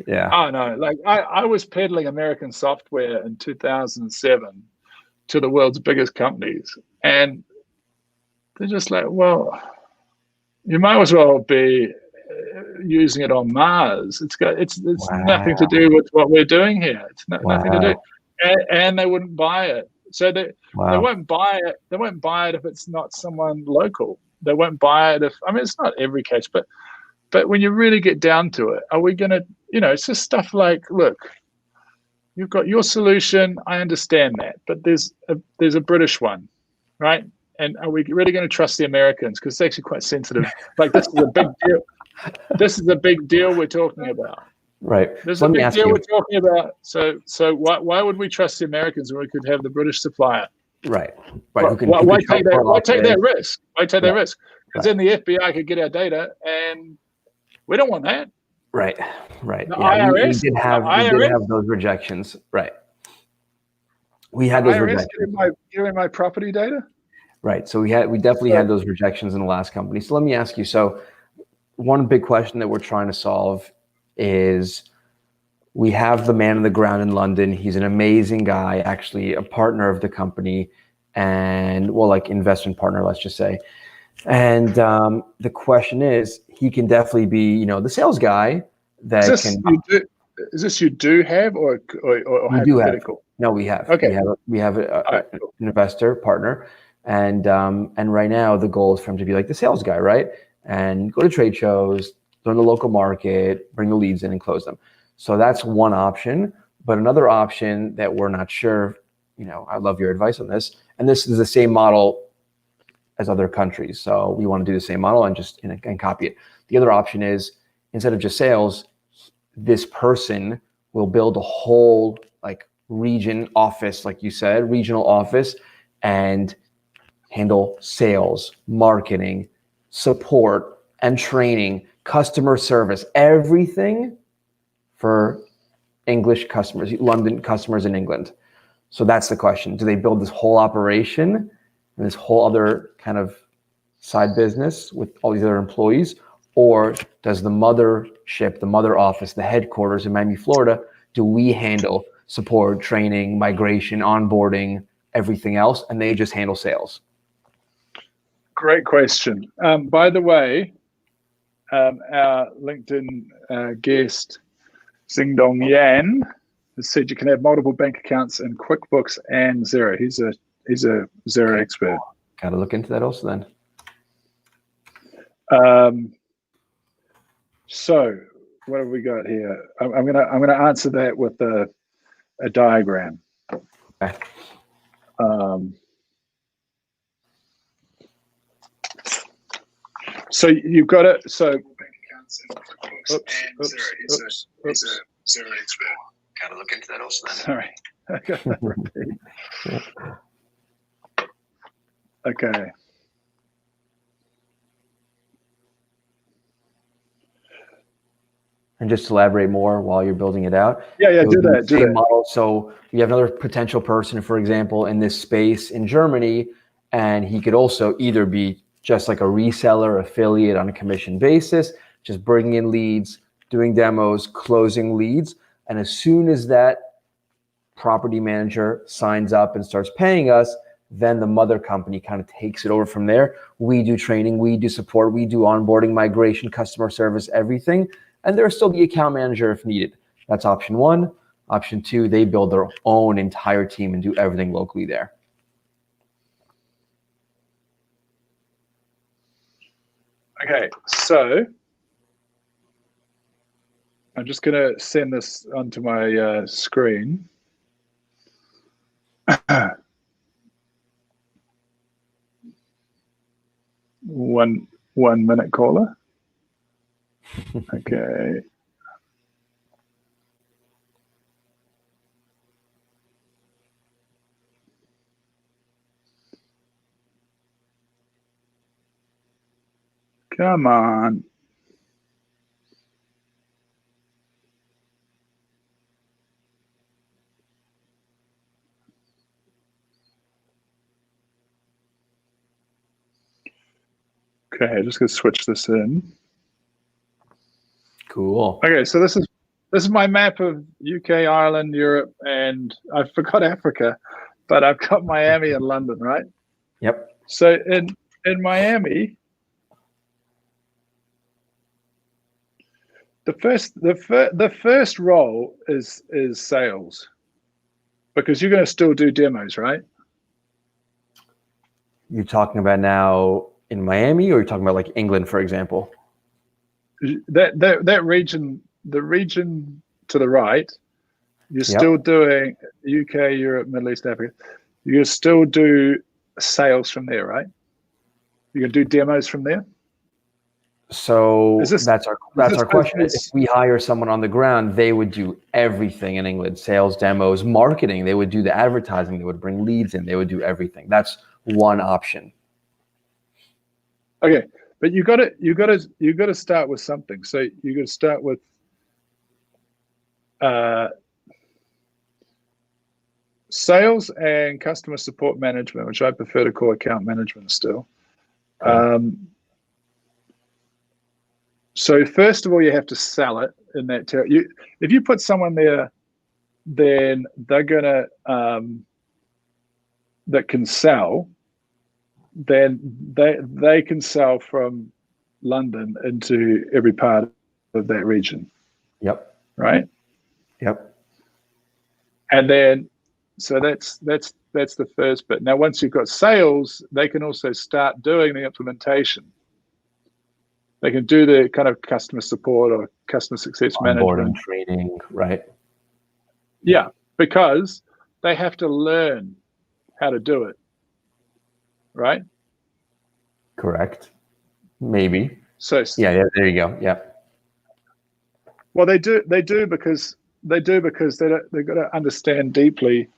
yeah. Oh no, like I was peddling American software in 2007 to the world's biggest companies, and they're just like, well, you might as well be using it on Mars. It's nothing to do with what we're doing here. It's nothing to do. And they wouldn't buy it. So they won't buy it. They won't buy it if it's not someone local. They won't buy it it's not every case, but when you really get down to it, are we going to, it's just stuff like, look, you've got your solution. I understand that, but there's a British one, right? And are we really going to trust the Americans? Because it's actually quite sensitive. Like, this is a big deal. This is a big deal we're talking about. Right. This is Let a me big ask deal you. we're talking about. So why would we trust the Americans when we could have the British supplier? Right. Why take that risk? Why take that risk? Because then the FBI could get our data, and we don't want that. Right. The Yeah, IRS, we did have those rejections. Right. We had those rejections. Getting my property data. Right. So we definitely had those rejections in the last company. So let me ask you. So one big question that we're trying to solve is, we have the man on the ground in London. He's an amazing guy, actually a partner of the company, and like investment partner, let's just say. And the question is, he can definitely be, the sales guy that Is this you do have or we do have? No, we have. Okay. We have an investor partner, and right now the goal is for him to be like the sales guy, right? And go to trade shows, learn the local market, bring the leads in, and close them. So that's one option. But another option that we're not sure, I love your advice on this, and this is the same model as other countries. So we want to do the same model and copy it. The other option is, instead of just sales, this person will build a whole region office, like you said, regional office, and handle sales, marketing, support, and training, customer service, everything for English customers, London customers in England. So that's the question. Do they build this whole operation and this whole other kind of side business with all these other employees? Or does the mothership, the mother office, the headquarters in Miami, Florida, do we handle support, training, migration, onboarding, everything else, and they just handle sales? Great question. By the way, our LinkedIn guest, Xingdong Yan, has said you can have multiple bank accounts in QuickBooks and Xero. He's a Xero expert. Got to look into that also then. So what have we got here? I'm gonna answer that with a diagram. Okay. So you've got it. So bank accounts and QuickBooks and Xero. He's a Xero expert. Got to look into that also then. Sorry. Okay. And just to elaborate more while you're building it out. Yeah, do that. Model. So you have another potential person, for example, in this space in Germany, and he could also either be just like a reseller, affiliate on a commission basis, just bringing in leads, doing demos, closing leads. And as soon as that property manager signs up and starts paying us, then the mother company kind of takes it over from there. We do training, we do support, we do onboarding, migration, customer service, everything. And there's still the account manager if needed. That's option one. Option two, they build their own entire team and do everything locally there. Okay, so I'm just going to send this onto my screen. One minute caller. Okay. Come on. Okay, just gonna switch this in. Cool. Okay, so this is my map of UK, Ireland, Europe, and I forgot Africa, but I've got Miami and London, right? Yep. So in Miami, the first role is sales, because you're going to still do demos, right? You're talking about now in Miami, or you're talking about like England, for example? That region, the region to the right, You're still doing UK, Europe, Middle East, Africa. You still do sales from there, right? You can do demos from there. So that's our question. If we hire someone on the ground, they would do everything in England: sales, demos, marketing. They would do the advertising. They would bring leads in. They would do everything. That's one option. Okay, but you got to start with something. So you got to start with sales and customer support management, which I prefer to call account management still. So first of all, you have to sell it in that territory. If you put someone there, then they're gonna that can sell. Then they can sell from London into every part of that region. Yep. Right. Yep. And then, so that's the first bit. Now, once you've got sales, they can also start doing the implementation. They can do the kind of customer support or customer success management, training, right? Yeah, because they have to learn how to do it, right? Correct. Maybe. So yeah, there you go. Yeah. Well, they do because they've got to understand deeply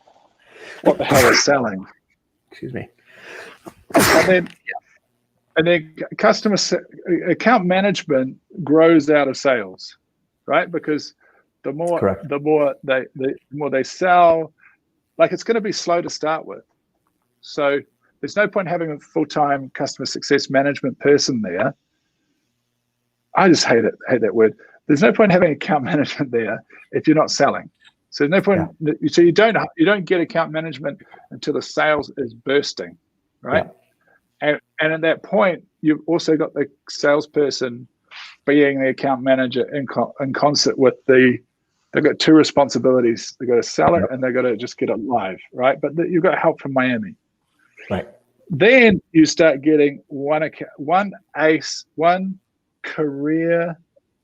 what the hell they're selling. Excuse me. And then account management grows out of sales, right? Because the more they sell, like, it's going to be slow to start with. So there's no point having a full-time customer success management person there. I just hate that word. There's no point having account management there if you're not selling. So there's no point. Yeah. So you don't get account management until the sales is bursting, right? Yeah. And at that point, you've also got the salesperson being the account manager in concert with they've got two responsibilities. They've got to sell it and they've got to just get it live, right? But you've got help from Miami. Right. Then you start getting one career,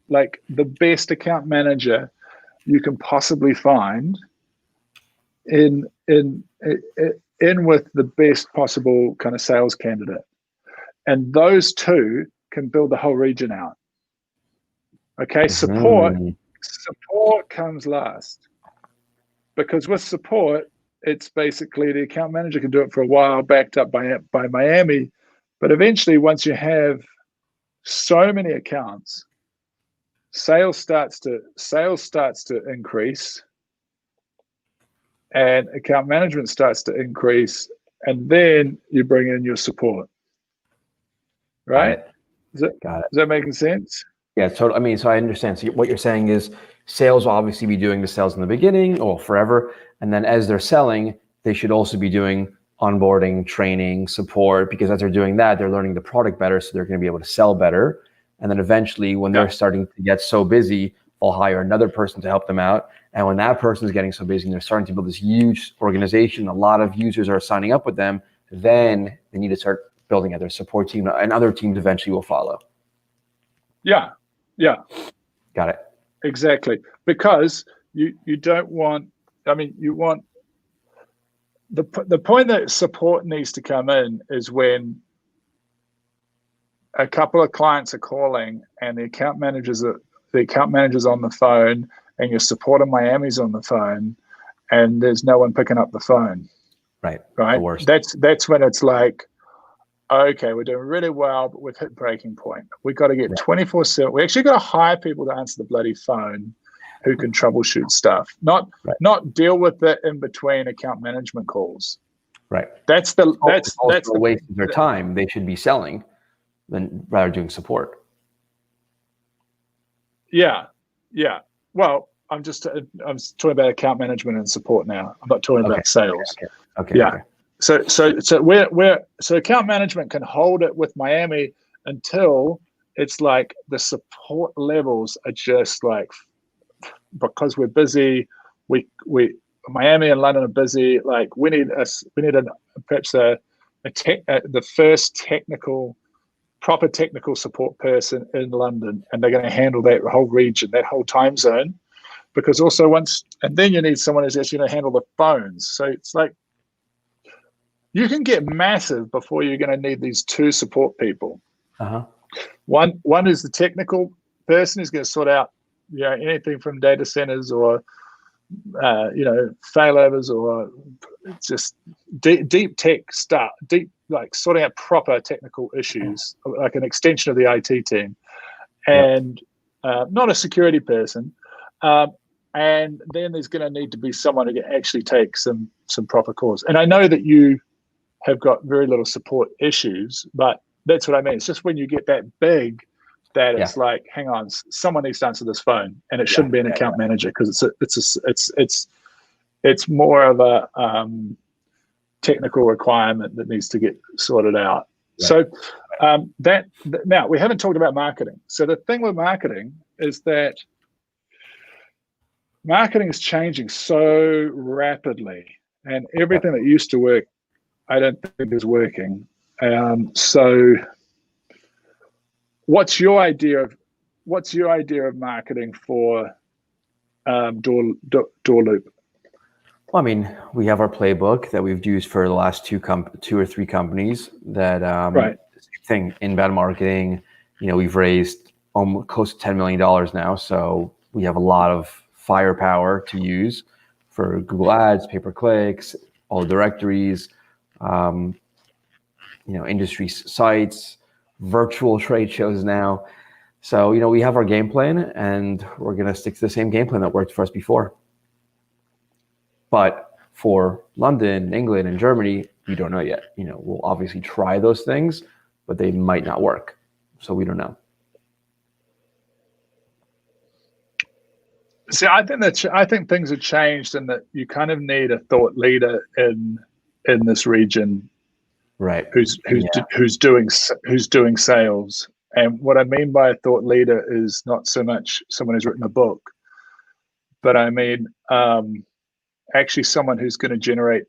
like the best account manager you can possibly find in with the best possible kind of sales candidate. And those two can build the whole region out. Okay, support comes last. Because with support, it's basically the account manager can do it for a while, backed up by Miami. But eventually, once you have so many accounts, sales starts to increase, and account management starts to increase, and then you bring in your support. Right? Is that making sense? Yeah, totally. I mean, so I understand. So what you're saying is sales will obviously be doing the sales in the beginning or forever. And then as they're selling, they should also be doing onboarding, training, support, because as they're doing that, they're learning the product better. So they're going to be able to sell better. And then eventually when they're starting to get so busy, they'll hire another person to help them out. And when that person is getting so busy and they're starting to build this huge organization, a lot of users are signing up with them, then they need to start building out their support team, and other teams eventually will follow. Yeah. Got it. Exactly. Because you don't want, I mean, you want, the point that support needs to come in is when a couple of clients are calling and the account manager's on the phone and your support in Miami's on the phone and there's no one picking up the phone. Right. The worst. That's when it's like, okay, we're doing really well, but we've hit breaking point. We've got to get 24/7. We actually got to hire people to answer the bloody phone who can troubleshoot stuff, not deal with it in between account management calls. Right. That's a waste of their time. They should be selling than rather doing support. Yeah. Well, I'm talking about account management and support now. I'm not talking about sales. Okay. Yeah. So account management can hold it with Miami until it's like the support levels are just like, because we're busy, Miami and London are busy. Like we need perhaps the first proper technical support person in London, and they're going to handle that whole region, that whole time zone, because also and then you need someone who's actually going to handle the phones. So it's like you can get massive before you're going to need these two support people. Uh-huh. One is the technical person who's going to sort out anything from data centers or failovers or just deep tech stuff, like sorting out proper technical issues, like an extension of the IT team, and not a security person. And then there's going to need to be someone who can actually take some proper calls. And I know that you have got very little support issues, but that's what I mean. It's just when you get that big that it's like, hang on, someone needs to answer this phone, and it shouldn't be an account manager, because it's more of a technical requirement that needs to get sorted out. Right. So now we haven't talked about marketing. So the thing with marketing is that marketing is changing so rapidly, and everything that used to work, I don't think is working. So what's your idea of marketing for Door Loop? Well, I mean, we have our playbook that we've used for the last two or three companies that same thing, inbound marketing. We've raised almost close to $10 million now, so we have a lot of firepower to use for Google Ads, pay-per-clicks, all the directories, industry sites, virtual trade shows now. So, we have our game plan, and we're going to stick to the same game plan that worked for us before. But for London, England, and Germany, we don't know yet. We'll obviously try those things, but they might not work. So we don't know. See, I think things have changed, and that you kind of need a thought leader in this region, right? Who's doing sales. And what I mean by a thought leader is not so much someone who's written a book, but I mean actually someone who's going to generate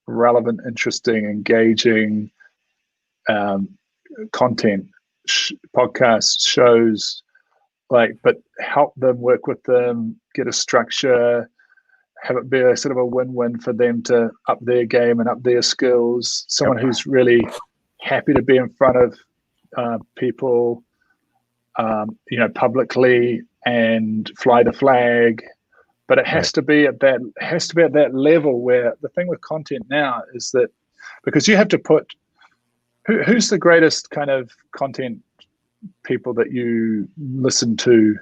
relevant, interesting, engaging content, podcasts, shows, but help them, work with them, get a structure, have it be a sort of a win-win for them to up their game and up their skills. Someone who's really happy to be in front of people, publicly, and fly the flag. But it has to be at that level where the thing with content now is that, because you have to put who's the greatest kind of content people that you listen to,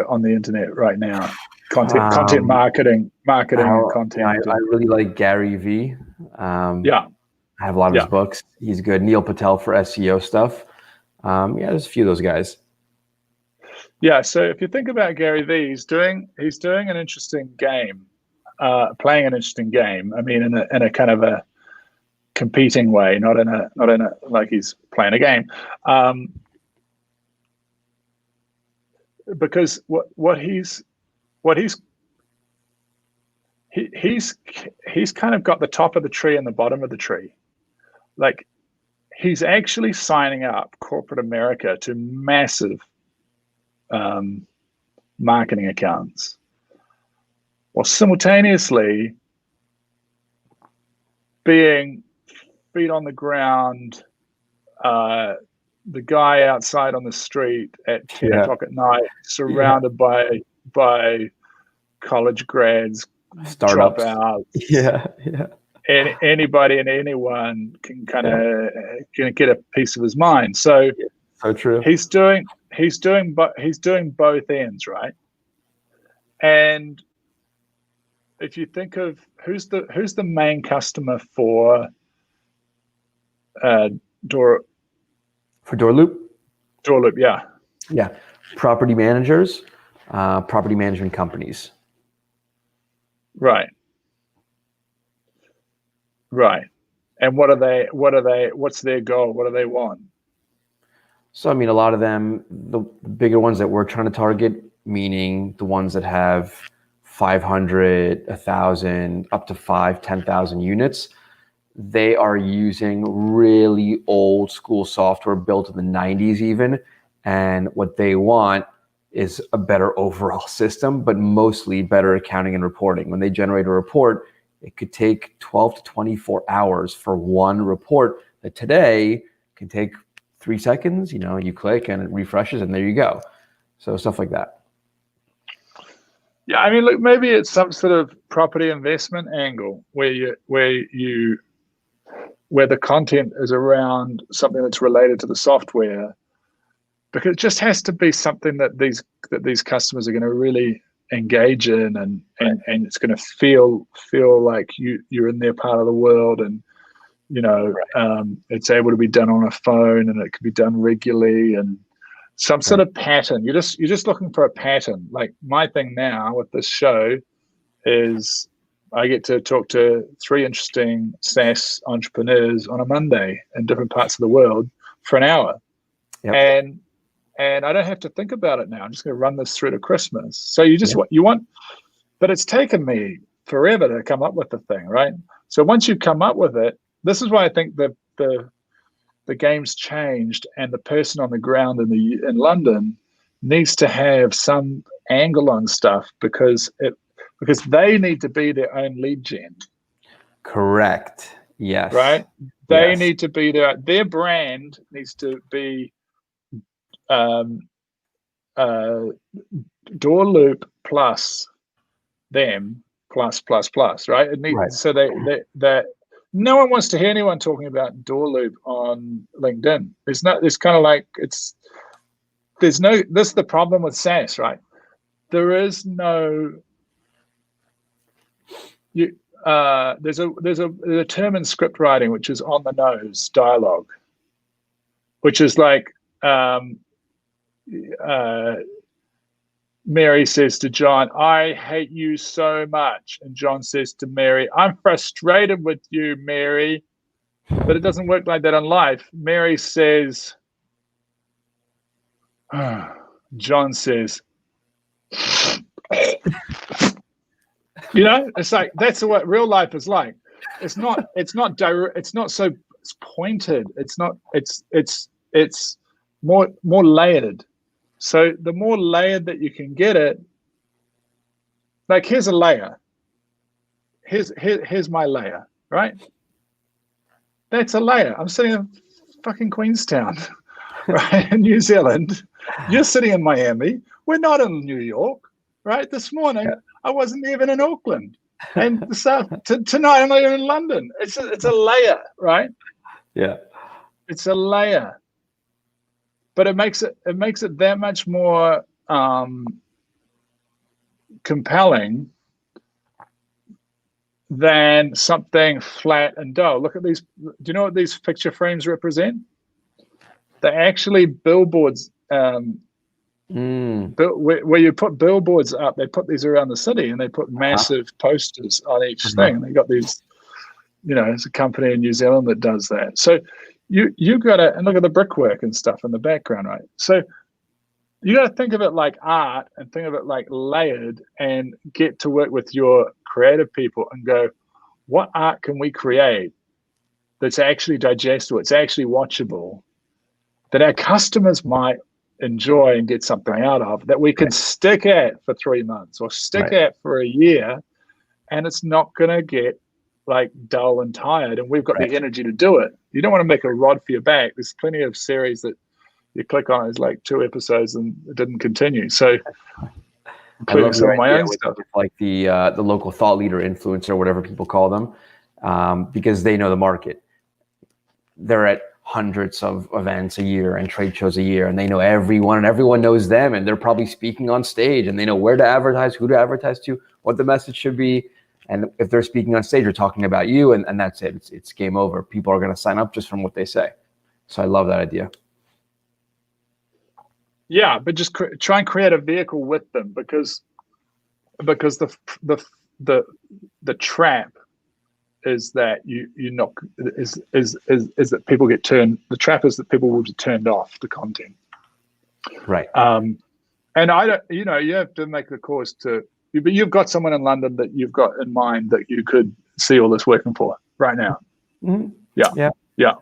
on the internet right now? Content marketing and content. I really like Gary V. I have a lot of his books. He's good. Neil Patel for SEO stuff. There's a few of those guys. Yeah, so if you think about Gary V, he's doing an interesting game, playing an interesting game. I mean, in a kind of a competing way, not in a like he's playing a game. Because what he's kind of got the top of the tree and the bottom of the tree. Like, he's actually signing up corporate America to massive marketing accounts, while simultaneously being feet on the ground, the guy outside on the street at 10 o'clock at night, surrounded by college grads, startups, dropouts. And anybody and anyone can kind of get a piece of his mind. So true. He's doing both ends, right? And if you think of who's the main customer for Door Loop? Door Loop, yeah. Property managers, property management companies. Right. And what's their goal? What do they want? So, I mean, a lot of them, the bigger ones that we're trying to target, meaning the ones that have 500, 1,000, up to 10,000 units, they are using really old school software built in the 90s even. And what they want is a better overall system, but mostly better accounting and reporting. When they generate a report, it could take 12 to 24 hours for one report that today can take 3 seconds. You click and it refreshes and there you go. So stuff like that. Yeah, I mean, look, maybe it's some sort of property investment angle where the content is around something that's related to the software, because it just has to be something that these customers are going to really engage in, and it's going to feel like you're in their part of the world, and it's able to be done on a phone, and it can be done regularly, and some sort of pattern. You're just looking for a pattern. Like my thing now with this show is I get to talk to 3 interesting SaaS entrepreneurs on a Monday in different parts of the world for an hour. Yep. And I don't have to think about it now. I'm just going to run this through to Christmas. So but it's taken me forever to come up with the thing, right? So once you come up with it, this is why I think the game's changed, and the person on the ground in London needs to have some angle on stuff, because they need to be their own lead gen. Correct. Yes. Right? They need to be their brand needs to be door loop plus them plus, right? It needs so that no one wants to hear anyone talking about door loop on LinkedIn. This is the problem with SaaS, right? There is no there's a term in script writing which is on the nose dialogue, which is like Mary says to John, "I hate you so much," and John says to Mary, "I'm frustrated with you, Mary." But it doesn't work like that in life. Mary says, John says, it's like that's what real life is like. It's not direct. It's not so pointed. It's more layered. So the more layered that you can get it, like here's a layer. Here's my layer, right? That's a layer. I'm sitting in fucking Queenstown, right, in New Zealand. You're sitting in Miami. We're not in New York, right? This morning I wasn't even in Auckland, and tonight I'm not even in London. It's a layer, right? Yeah, it's a layer. But it makes it that much more compelling than something flat and dull. Look at these. Do you know what these picture frames represent? They're actually billboards. Where you put billboards up, they put these around the city, and they put massive posters on each thing. And they got these. It's a company in New Zealand that does that. So. You got to, and look at the brickwork and stuff in the background, right? So you got to think of it like art and think of it like layered, and get to work with your creative people and go, what art can we create that's actually digestible, it's actually watchable, that our customers might enjoy and get something out of, that we can stick at for 3 months or stick at for a year, and it's not going to get like dull and tired, and we've got the energy to do it. You don't want to make a rod for your back. There's plenty of series that you click on, it's like 2 episodes and it didn't continue. So including some of my own stuff, like the local thought leader, influencer, whatever people call them, because they know the market. They're at hundreds of events a year and trade shows a year, and they know everyone, and everyone knows them, and they're probably speaking on stage, and they know where to advertise, who to advertise to, what the message should be. And if they're speaking on stage, they're talking about you, and that's it. It's game over. People are going to sign up just from what they say. So I love that idea. Yeah, but just try and create a vehicle with them, because the trap is that is that people get turned. The trap is that people will be turned off the content. Right. And I don't. You have to make the course to. But you've got someone in London that you've got in mind that you could see all this working for right now. Mm-hmm. Yeah.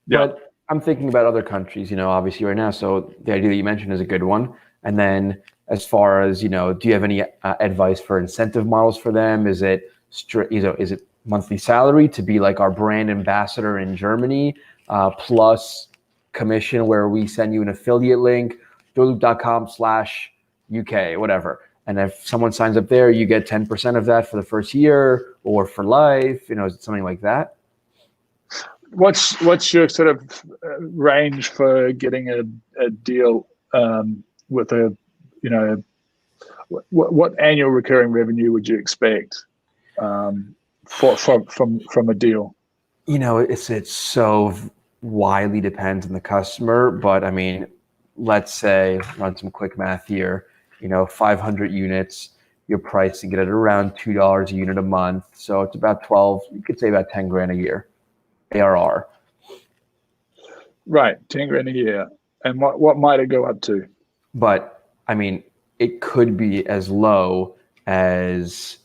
But I'm thinking about other countries, obviously right now. So the idea that you mentioned is a good one. And then as far as, do you have any advice for incentive models for them? Is it is it monthly salary to be like our brand ambassador in Germany, plus commission where we send you an affiliate link, doorloop.com/UK, whatever. And if someone signs up there, you get 10% of that for the first year or for life, is it something like that? What's your sort of range for getting a deal with a, what annual recurring revenue would you expect from a deal? It's so widely depends on the customer, but I mean, let's say, run some quick math here, 500 units, you're pricing it at around $2 a unit a month. So it's about 12, you could say about 10 grand a year, ARR. Right, 10 grand a year. And what might it go up to? But I mean, it could be as low as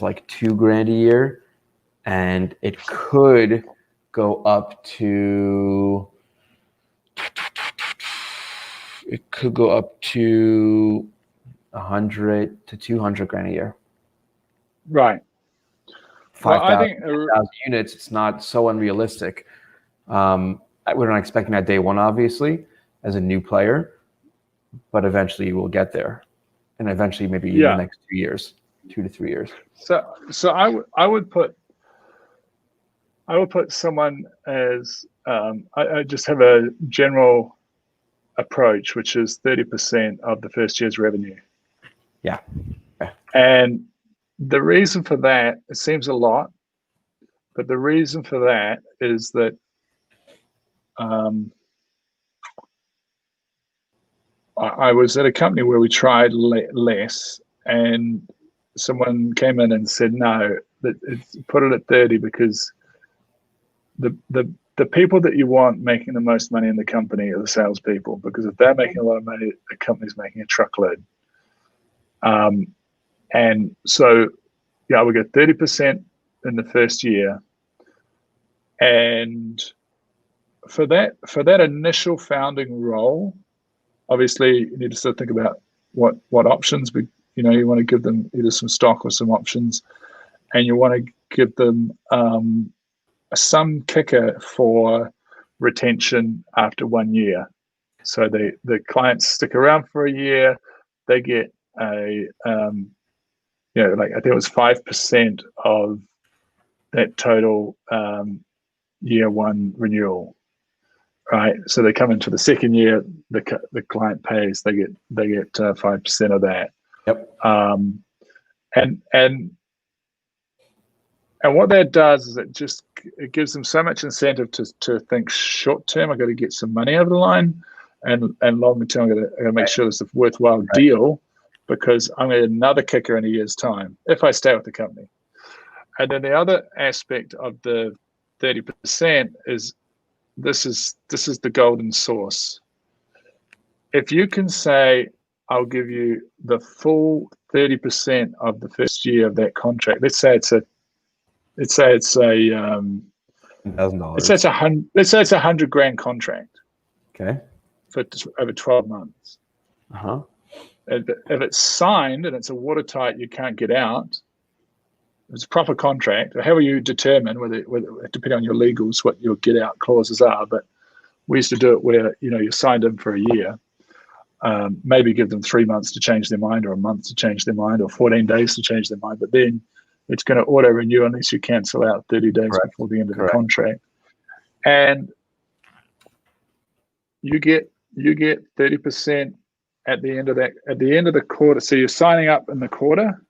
like 2 grand a year, and it could go up to 100 to 200 grand a year. Right. 5,000 units, it's not so unrealistic. We're not expecting that day one, obviously, as a new player, but eventually we'll get there. And eventually maybe in the next 2 years, 2 to 3 years. So I would put someone as, I just have a general approach, which is 30% of the first year's revenue. Yeah. And the reason for that, it seems a lot, but the reason for that is that I was at a company where we tried less, and someone came in and said, no, put it at 30 because the people that you want making the most money in the company are the salespeople, because if they're making a lot of money, the company's making a truckload. And so, we get 30% in the first year. And for that initial founding role, obviously you need to sort of think about what options, you want to give them either some stock or some options, and you want to give them some kicker for retention after 1 year. So the clients stick around for a year, they get a like I think it was 5% of that total year one renewal, right? So they come into the second year, the client pays, they get 5% of that. Yep. And what that does is it gives them so much incentive to think short term. I got to get some money over the line, and longer term, I got to make sure it's a worthwhile deal, because I'm going to get another kicker in a year's time if I stay with the company. And then the other aspect of the 30% is this is the golden source. If you can say, I'll give you the full 30% of the first year of that contract. Let's say it's $100,000 contract. Okay. For over 12 months. Uh-huh. If it's signed and it's a watertight, you can't get out, it's a proper contract, or however you determine whether depending on your legals, what your get out clauses are. But we used to do it where, you're signed in for a year, maybe give them 3 months to change their mind, or a month to change their mind, or 14 days to change their mind. But then it's going to auto renew unless you cancel out 30 days before the end of the contract. And you get 30% at the end of the quarter. So you're signing up in the quarter.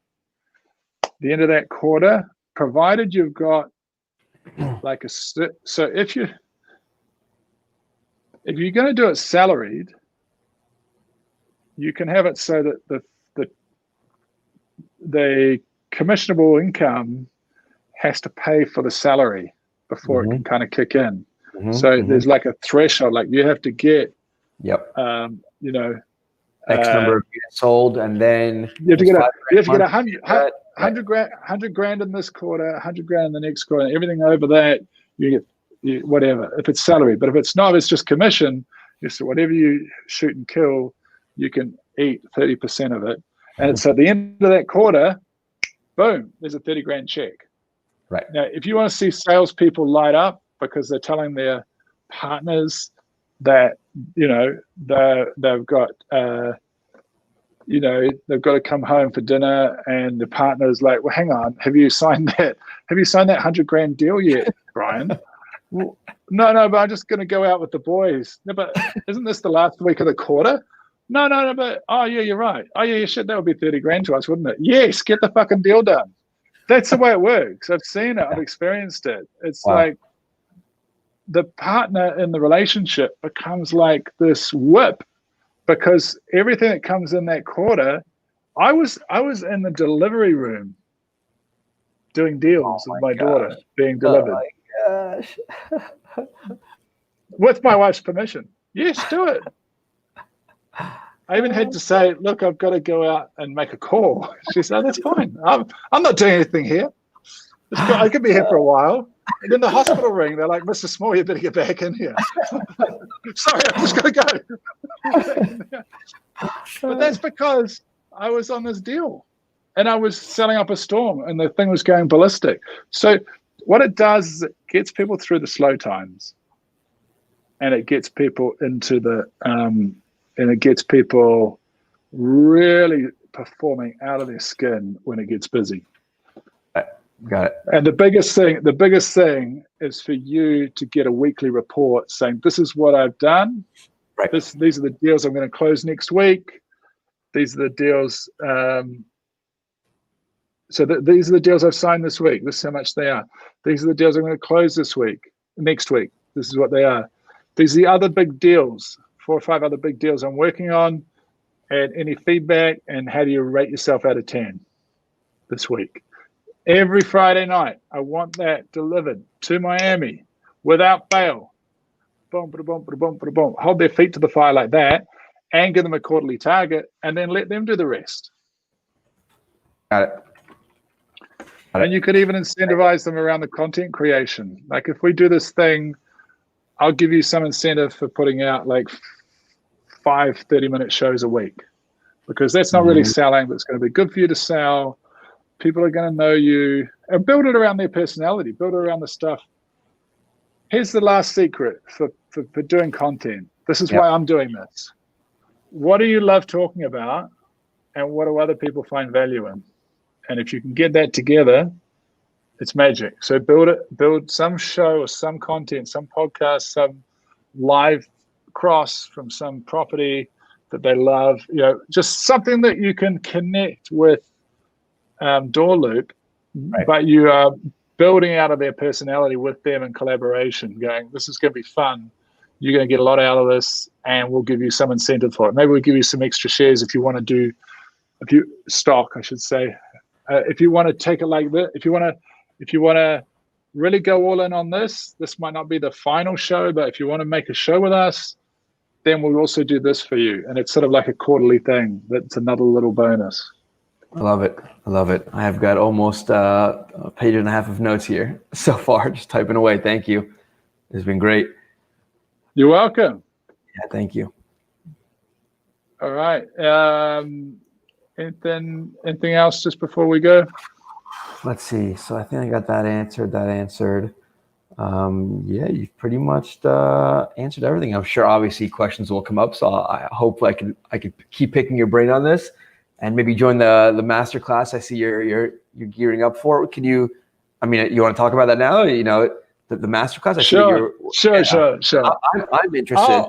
The end of that quarter, provided you've got so if you're going to do it salaried, you can have it so that the commissionable income has to pay for the salary before it can kind of kick in. So there's like a threshold, like you have to get, X number of units sold, and then you have to get 100 grand in this quarter, 100 grand in the next quarter, and everything over that, you get whatever. If it's salary, but if it's not, it's just commission. So whatever you shoot and kill, you can eat 30% of it. And so at the end of that quarter, boom, there's a 30 grand check. Right. Now, if you want to see salespeople light up because they're telling their partners that, they've got, they've got to come home for dinner, and the partner's like, well, hang on, have you signed that 100 grand deal yet, Brian? Well, no, but I'm just going to go out with the boys. No, but isn't this the last week of the quarter? No, but, oh, yeah, you're right. Oh, yeah, shit, that would be 30 grand to us, wouldn't it? Yes, get the fucking deal done. That's the way it works. I've seen it. I've experienced it. It's like the partner in the relationship becomes like this whip, because everything that comes in that quarter, I was in the delivery room doing deals with my daughter being delivered. Oh my gosh. With my wife's permission. Yes, do it. I even had to say, look, I've got to go out and make a call. She said, oh, that's fine. I'm not doing anything here. I could be here for a while. And then the hospital ring. They're like, Mr. Small, you better get back in here. Sorry, I'm just going to go. But that's because I was on this deal and I was selling up a storm and the thing was going ballistic. So what it does is it gets people through the slow times, and it gets people into the and it gets people really performing out of their skin when it gets busy. Got it. And the biggest thing is for you to get a weekly report saying, this is what I've done. Right. These are the deals I'm going to close next week. These are the deals. These are the deals I've signed this week. This is how much they are. These are the deals I'm going to close next week. This is what they are. These are the other big deals, 4 or 5 other big deals I'm working on, and any feedback, and how do you rate yourself out of 10 this week? Every Friday night, I want that delivered to Miami without fail. Boom, boom, boom, boom, boom. Hold their feet to the fire like that, and give them a quarterly target, and then let them do the rest. Got it. And you could even incentivize them around the content creation. Like if we do this thing, I'll give you some incentive for putting out like 5 30-minute shows a week, because that's not really selling, but it's going to be good for you to sell. People are going to know you, and build it around their personality, build it around the stuff. Here's the last secret for doing content. This is why I'm doing this. What do you love talking about, and what do other people find value in? And if you can get that together, it's magic. So build some show or some content, some podcast, some live cross from some property that they love, just something that you can connect with Door Loop, right. But you are building out of their personality with them in collaboration, going, this is going to be fun. You're going to get a lot out of this, and we'll give you some incentive for it. Maybe we'll give you some extra shares if you want to stock, I should say. If you want to take it like this, if you want to really go all in on this might not be the final show, but if you want to make a show with us, then we'll also do this for you. And it's sort of like a quarterly thing. That's another little bonus. I love it. I have got almost a page and a half of notes here so far, just typing away. Thank you. It's been great. You're welcome. Yeah, thank you. All right. Anything else just before we go? Let's see. So I think I got that answered. Yeah, you've pretty much answered everything. I'm sure obviously questions will come up, so I hope I can keep picking your brain on this, and maybe join the masterclass. I see you're gearing up for it. You want to talk about that now? The masterclass. Sure. I'm interested.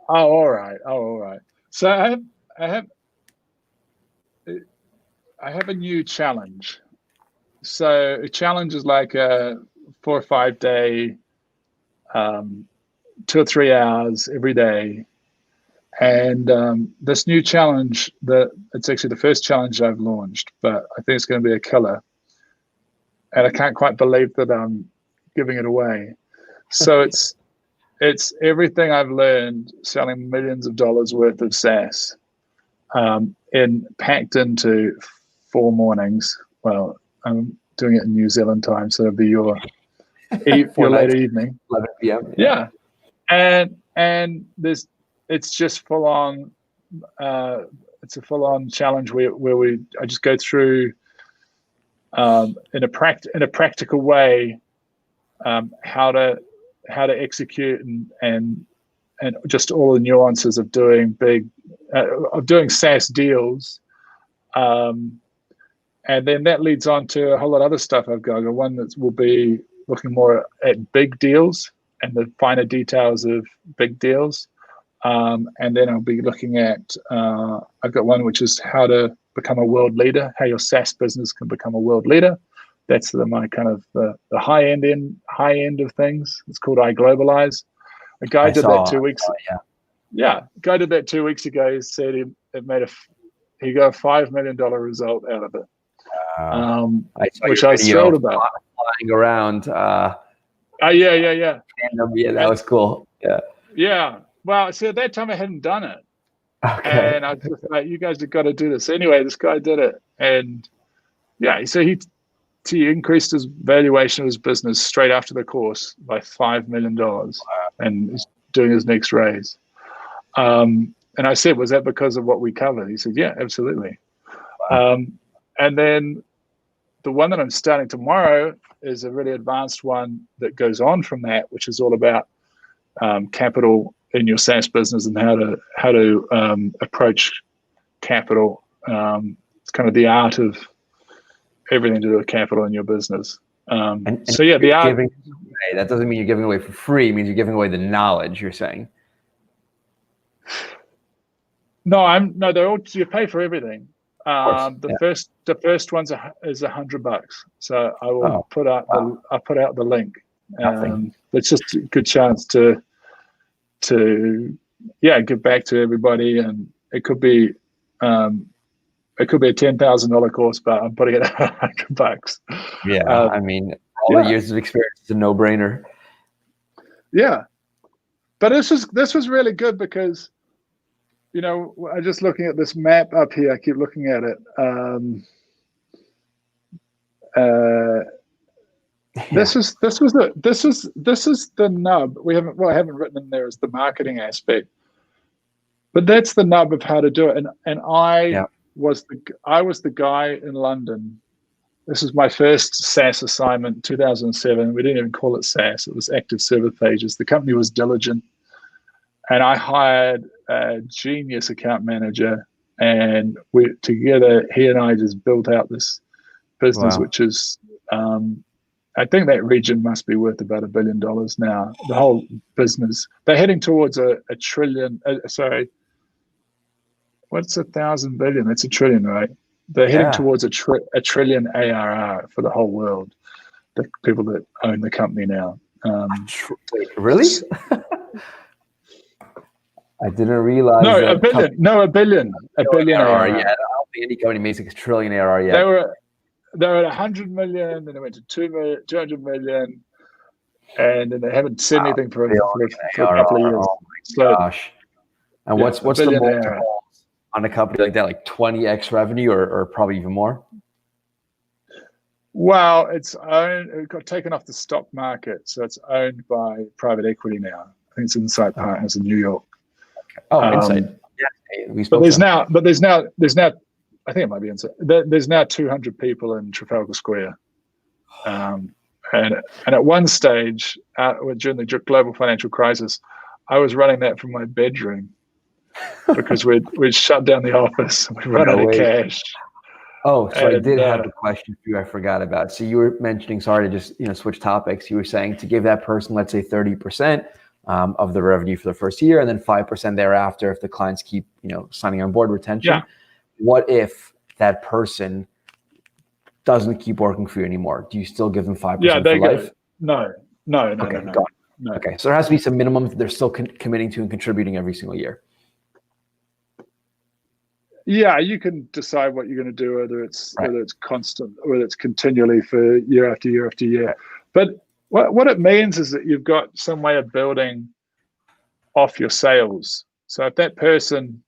All right. So I have a new challenge. So a challenge is like a 4 or 5 day, 2 or 3 hours every day. And this new challenge, it's actually the first challenge I've launched, but I think it's going to be a killer. And I can't quite believe that I'm giving it away. So it's everything I've learned selling millions of dollars worth of SaaS, packed into 4 mornings. Well, I'm doing it in New Zealand time, so it'll be your your nights, later evening. 11 p.m. Yeah, and it's just full on. It's a full on challenge where I just go through in a practical way how to execute and just all the nuances of doing SaaS deals. And then that leads on to a whole lot of other stuff I've got. One that will be looking more at big deals and the finer details of big deals. And then I'll be looking at, I've got one which is how to become a world leader, how your SaaS business can become a world leader. That's my kind of the high end of things. It's called I Globalize. A guy did that 2 weeks ago. Yeah, guy did that 2 weeks ago. He said he got a $5 million result out of it. Which I was thrilled about. Flying around. Yeah. Yeah, that was cool. Yeah. Yeah. Well, see, at that time I hadn't done it. Okay. And I was just like, you guys have got to do this. Anyway, this guy did it. And yeah, so he increased his valuation of his business straight after the course by $5 million. And he's doing his next raise. And I said, was that because of what we covered? He said, yeah, absolutely. Wow. And then the one that I'm starting tomorrow is a really advanced one that goes on from that, which is all about capital in your SaaS business and how to approach capital. It's kind of the art of everything to do with capital in your business. So yeah, the art. That doesn't mean you're giving away for free. It means you're giving away the knowledge. You're saying. No, they're all, you pay for everything. The first one's is $100. So I will put out the link. It's just a good chance to give back to everybody, and it could be a $10,000 course, but I'm putting it at $100. Yeah, I mean, all the years of experience is a no-brainer. Yeah, but this was really good because, you know, I'm just looking at this map up here. I keep looking at it. This is the nub. I haven't written in there as the marketing aspect, but that's the nub of how to do it. And I was the guy in London. This is my first SaaS assignment, 2007. We didn't even call it SaaS. It was Active Server Pages. The company was Diligent. And I hired a genius account manager, and he and I just built out this business, which is, I think that region must be worth about $1 billion now. The whole business, they're heading towards a trillion. Sorry, what's 1,000 billion? That's $1 trillion, right? They're heading towards a trillion ARR for the whole world. The people that own the company now. Wait, really? I didn't realize. No, $1 billion. No, $1 billion. $1 billion ARR. Yeah, I don't think any company makes $1 trillion ARR yet. They were at 100 million, then they went to 200 million, and then they haven't said anything for a couple of years. Oh my gosh! And what's the multiple on a company like that? Like 20x revenue, or probably even more? Well, it got taken off the stock market, so it's owned by private equity now. I think it's Insight Partners in New York. Oh, Insight. Yeah, we spoke. But there's now. I think it might be Insight. There's now 200 people in Trafalgar Square, and at one stage during the global financial crisis, I was running that from my bedroom because we'd shut down the office. We run out of cash. Oh, so I did have a question for you I forgot about. So you were mentioning, sorry to just switch topics. You were saying to give that person, let's say 30% of the revenue for the first year, and then 5% thereafter if the clients keep signing on board, retention. Yeah. What if that person doesn't keep working for you anymore? Do you still give them 5% for life? No. Okay, got it. No. Okay, so there has to be some minimums that they're still committing to and contributing every single year. Yeah, you can decide what you're going to do, whether it's constant, whether it's continually for year after year after year. Okay. But what it means is that you've got some way of building off your sales. So if that person,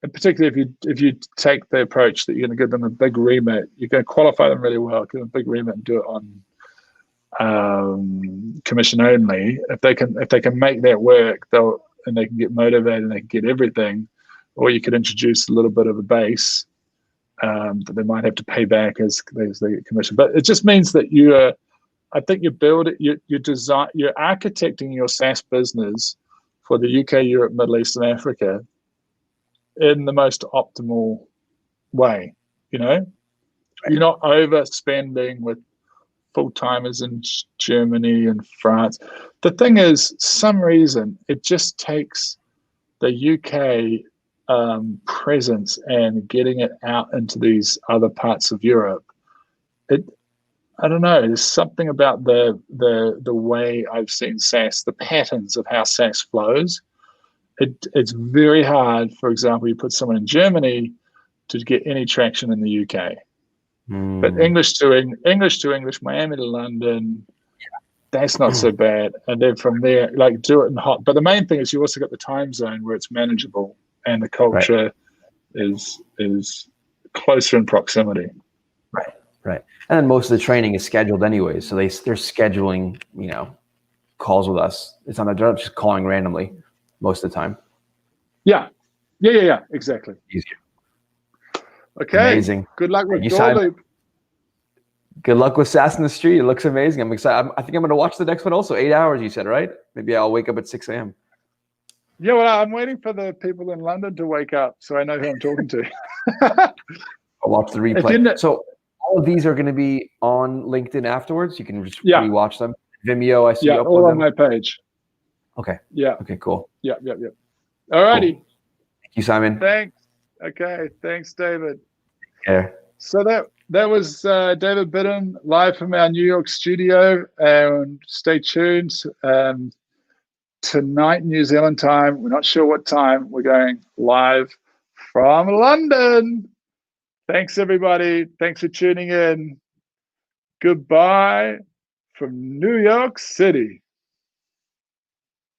and particularly if you take the approach that you're going to give them a big remit, you're going to qualify them really well, give them a big remit and do it commission only. If they can make that work, they can get motivated and they can get everything. Or you could introduce a little bit of a base that they might have to pay back as they get commission. But it just means that I think you're architecting your SaaS business for the UK, Europe, Middle East, and Africa in the most optimal way. You're not overspending with full-timers in Germany and France. The thing is, some reason it just takes the UK presence and getting it out into these other parts of Europe. I don't know. There's something about the way I've seen SaaS, the patterns of how SaaS flows. It's very hard. For example, you put someone in Germany to get any traction in the UK. But English to English, Miami to London, that's not so bad. And then from there, like, do it in hot. But the main thing is you also got the time zone where it's manageable and the culture is closer in proximity. Right. And then most of the training is scheduled anyway. So they're scheduling, calls with us. They're not just calling randomly most of the time. Yeah. Exactly. Easier. Okay. Amazing. Good luck with DoorLoop. Good luck with SaaS in the Street. It looks amazing. I'm excited. I think I'm going to watch the next one also. 8 hours, you said, right? Maybe I'll wake up at 6 a.m. Yeah, well, I'm waiting for the people in London to wake up so I know who I'm talking to. I'll watch the replay. So all of these are going to be on LinkedIn afterwards. You can just rewatch them. Vimeo, I see. Yeah, all on my page. Okay. Yeah. Okay, cool. Yeah. All righty. Cool. Thank you, Simon. Thanks. Okay. Thanks, David. Yeah. So that was David Bitton live from our New York studio. And stay tuned. Tonight, New Zealand time. We're not sure what time. We're going live from London. Thanks, everybody. Thanks for tuning in. Goodbye from New York City.